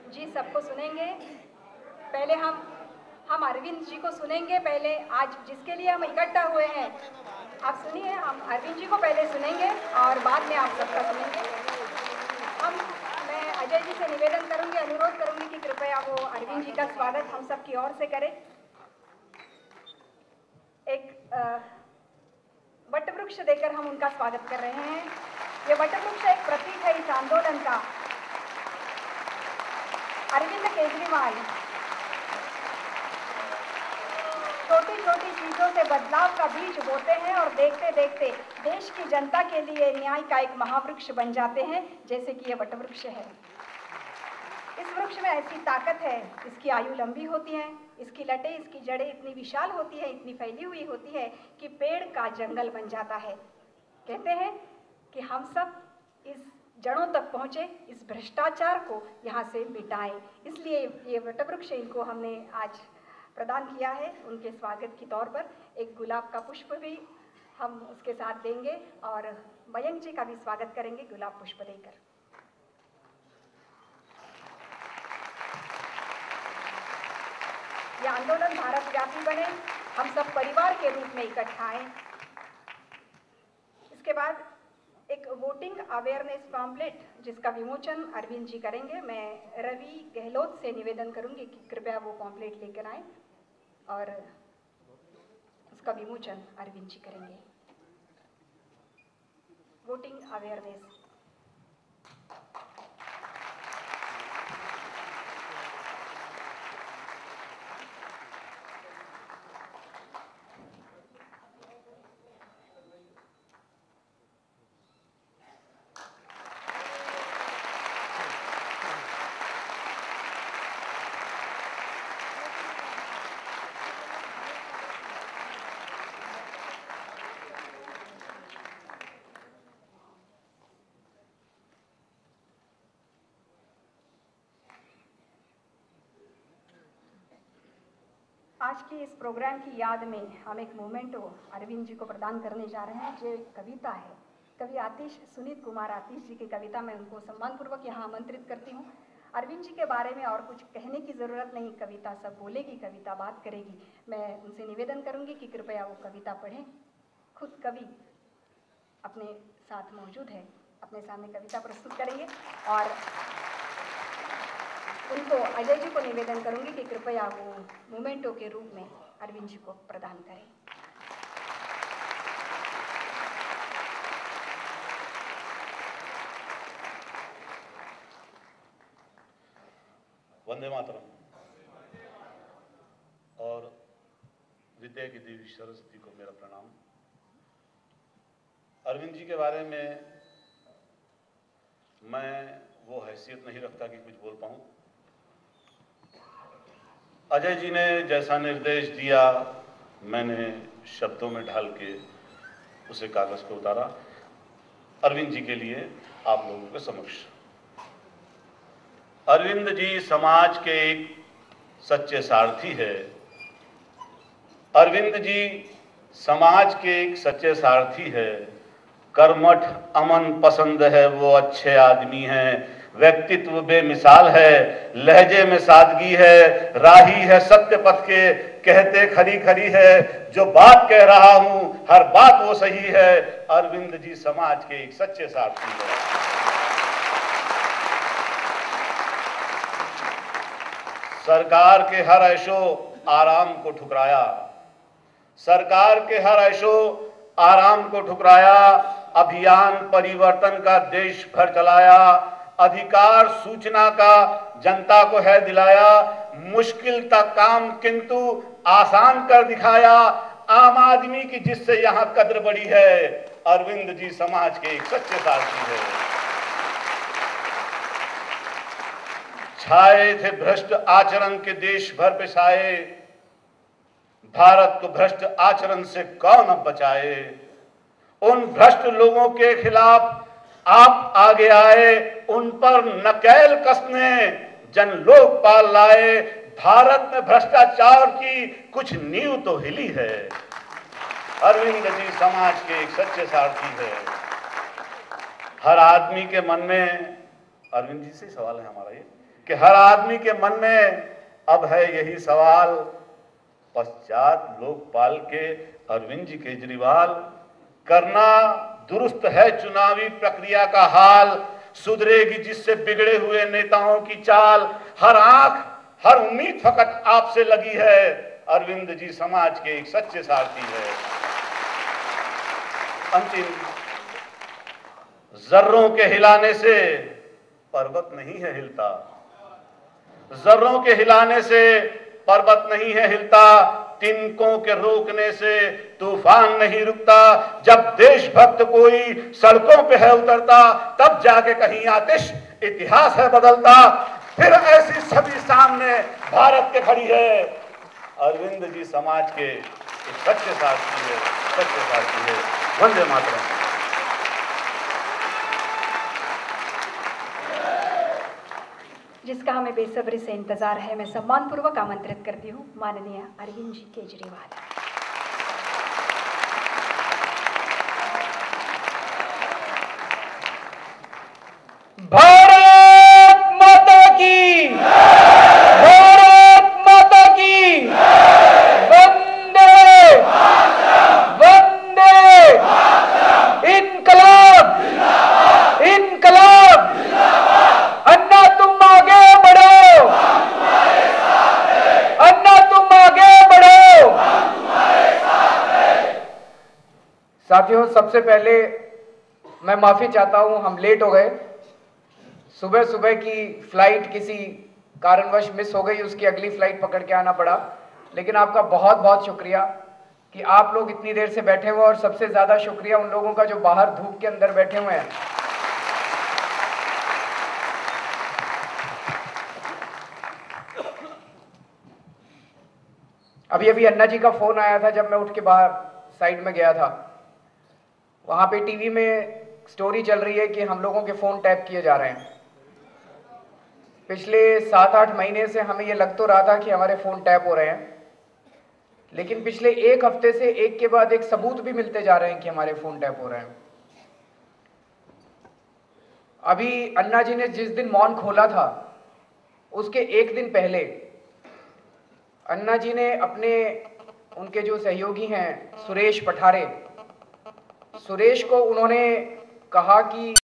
जी सबको सुनेंगे। पहले हम अरविंद जी को सुनेंगे। पहले आज जिसके लिए हम इकट्ठा हुए हैं, आप सुनिए, हम अरविंद जी को पहले सुनेंगे और बाद में आप सबका सुनेंगे। मैं अजय जी से निवेदन करूंगी, अनुरोध करूंगी कि कृपया वो अरविंद जी का स्वागत हम सब की ओर से करें। एक वटवृक्ष देकर हम उनका स्वागत कर रहे हैं। ये वटवृक्ष एक प्रतीक है इस आंदोलन का। अरविंद केजरीवाल छोटी छोटी चीजों से बदलाव का बीज बोते हैं और देखते देखते देश की जनता के लिए न्याय का एक महावृक्ष बन जाते हैं, जैसे कि ये वटवृक्ष है। इस वृक्ष में ऐसी ताकत है, इसकी आयु लंबी होती है, इसकी लटें, इसकी जड़ें इतनी विशाल होती है, इतनी फैली हुई होती है कि पेड़ का जंगल बन जाता है। कहते हैं कि हम सब इस जड़ों तक पहुँचे, इस भ्रष्टाचार को यहाँ से मिटाएं। इसलिए ये वटवृक्ष इनको हमने आज प्रदान किया है। उनके स्वागत के तौर पर एक गुलाब का पुष्प भी हम उसके साथ देंगे और मयंक जी का भी स्वागत करेंगे गुलाब पुष्प देकर। यह आंदोलन भारत व्यापी बने, हम सब परिवार के रूप में इकट्ठा आए। इसके बाद एक वोटिंग अवेयरनेस पॉम्पलेट जिसका विमोचन अरविंद जी करेंगे। मैं रवि गहलोत से निवेदन करूंगी कि कृपया वो पॉम्पलेट लेकर आए और उसका विमोचन अरविंद जी करेंगे। Voting awareness. आज के इस प्रोग्राम की याद में हम एक मोमेंटो अरविंद जी को प्रदान करने जा रहे हैं, जो एक कविता है। कवि आतिश, सुनीत कुमार आतिश जी की कविता, मैं उनको सम्मानपूर्वक यहाँ आमंत्रित करती हूँ। अरविंद जी के बारे में और कुछ कहने की ज़रूरत नहीं, कविता सब बोलेगी, कविता बात करेगी। मैं उनसे निवेदन करूँगी कि कृपया वो कविता पढ़ें। खुद कवि अपने साथ मौजूद है, अपने सामने कविता प्रस्तुत करेंगे और उनको अजय जी को निवेदन करूंगी कि कृपया वो मोमेंटो के रूप में अरविंद जी को प्रदान करें। वंदे मातरम। और विद्या की देवी सरस्वती को मेरा प्रणाम। अरविंद जी के बारे में मैं वो हैसियत नहीं रखता कि कुछ बोल पाऊं। अजय जी ने जैसा निर्देश दिया मैंने शब्दों में ढाल के उसे कागज पर उतारा अरविंद जी के लिए आप लोगों के समक्ष। अरविंद जी समाज के एक सच्चे सारथी है। अरविंद जी समाज के एक सच्चे सारथी है। कर्मठ, अमन पसंद है, वो अच्छे आदमी हैं। व्यक्तित्व बेमिसाल है, लहजे में सादगी है, राही है सत्य पथ के, कहते खरी खरी है। जो बात कह रहा हूं हर बात वो सही है। अरविंद जी समाज के एक सच्चे सारथी है। सरकार के हर ऐशो आराम को ठुकराया। सरकार के हर ऐशो आराम को ठुकराया। अभियान परिवर्तन का देश भर चलाया। अधिकार सूचना का जनता को है दिलाया। मुश्किल था काम किंतु आसान कर दिखाया। आम आदमी की जिससे यहाँ कद्र बढ़ी है। अरविंद जी समाज के एक सच्चे सारथी है। छाए थे भ्रष्ट आचरण के देश भर पे साए। भारत को भ्रष्ट आचरण से कौन अब बचाए। उन भ्रष्ट लोगों के खिलाफ आप आगे आए। उन पर नकेल कसने जन लोकपाल लाए। भारत में भ्रष्टाचार की कुछ नींव तो हिली है। अरविंद जी समाज के एक सच्चे सारथी है। हर आदमी के मन में, अरविंद जी से सवाल है हमारा ये, कि हर आदमी के मन में अब है यही सवाल, पश्चात लोकपाल के अरविंद जी केजरीवाल, करना दुरुस्त है चुनावी प्रक्रिया का हाल। सुधरेगी जिससे बिगड़े हुए नेताओं की चाल। हर आंख हर उम्मीद फकत आपसे लगी है। अरविंद जी समाज के एक सच्चे सारथी है। अंतिम, जर्रों के हिलाने से पर्वत नहीं है हिलता। जर्रों के हिलाने से पर्वत नहीं है हिलता। तिनकों के रोकने से तूफान नहीं रुकता। जब देशभक्त कोई सड़कों पे है उतरता, तब जाके कहीं आतिश इतिहास है बदलता। फिर ऐसी छवि सामने भारत के खड़ी है। अरविंद जी समाज के एक सच्चे सारथी है, सच्चे सारथी है। वंदे मातरम। जिसका हमें बेसब्री से इंतजार है, मैं सम्मानपूर्वक आमंत्रित करती हूँ माननीय अरविंद जी केजरीवाल। भारत माता की, भारत माता की, वंदे वंदे, इनकलाब इनकलाब, अन्ना तुम आगे बढ़ो, अन्ना तुम आगे बढ़ो। साथियों, सबसे पहले मैं माफी चाहता हूं, हम लेट हो गए। सुबह सुबह की फ्लाइट किसी कारणवश मिस हो गई, उसकी अगली फ्लाइट पकड़ के आना पड़ा। लेकिन आपका बहुत बहुत शुक्रिया कि आप लोग इतनी देर से बैठे हुए, और सबसे ज्यादा शुक्रिया उन लोगों का जो बाहर धूप के अंदर बैठे हुए हैं। अभी अभी अन्ना जी का फोन आया था जब मैं उठ के बाहर साइड में गया था। वहां पे टीवी में स्टोरी चल रही है कि हम लोगों के फोन टैप किए जा रहे हैं। पिछले 7-8 महीने से हमें ये लग तो रहा था कि हमारे फोन टैप हो रहे हैं, लेकिन पिछले एक हफ्ते से एक के बाद एक सबूत भी मिलते जा रहे हैं कि हमारे फोन टैप हो रहे हैं। अभी अन्ना जी ने जिस दिन मौन खोला था, उसके एक दिन पहले अन्ना जी ने अपने, उनके जो सहयोगी हैं सुरेश पठारे, सुरेश को उन्होंने कहा कि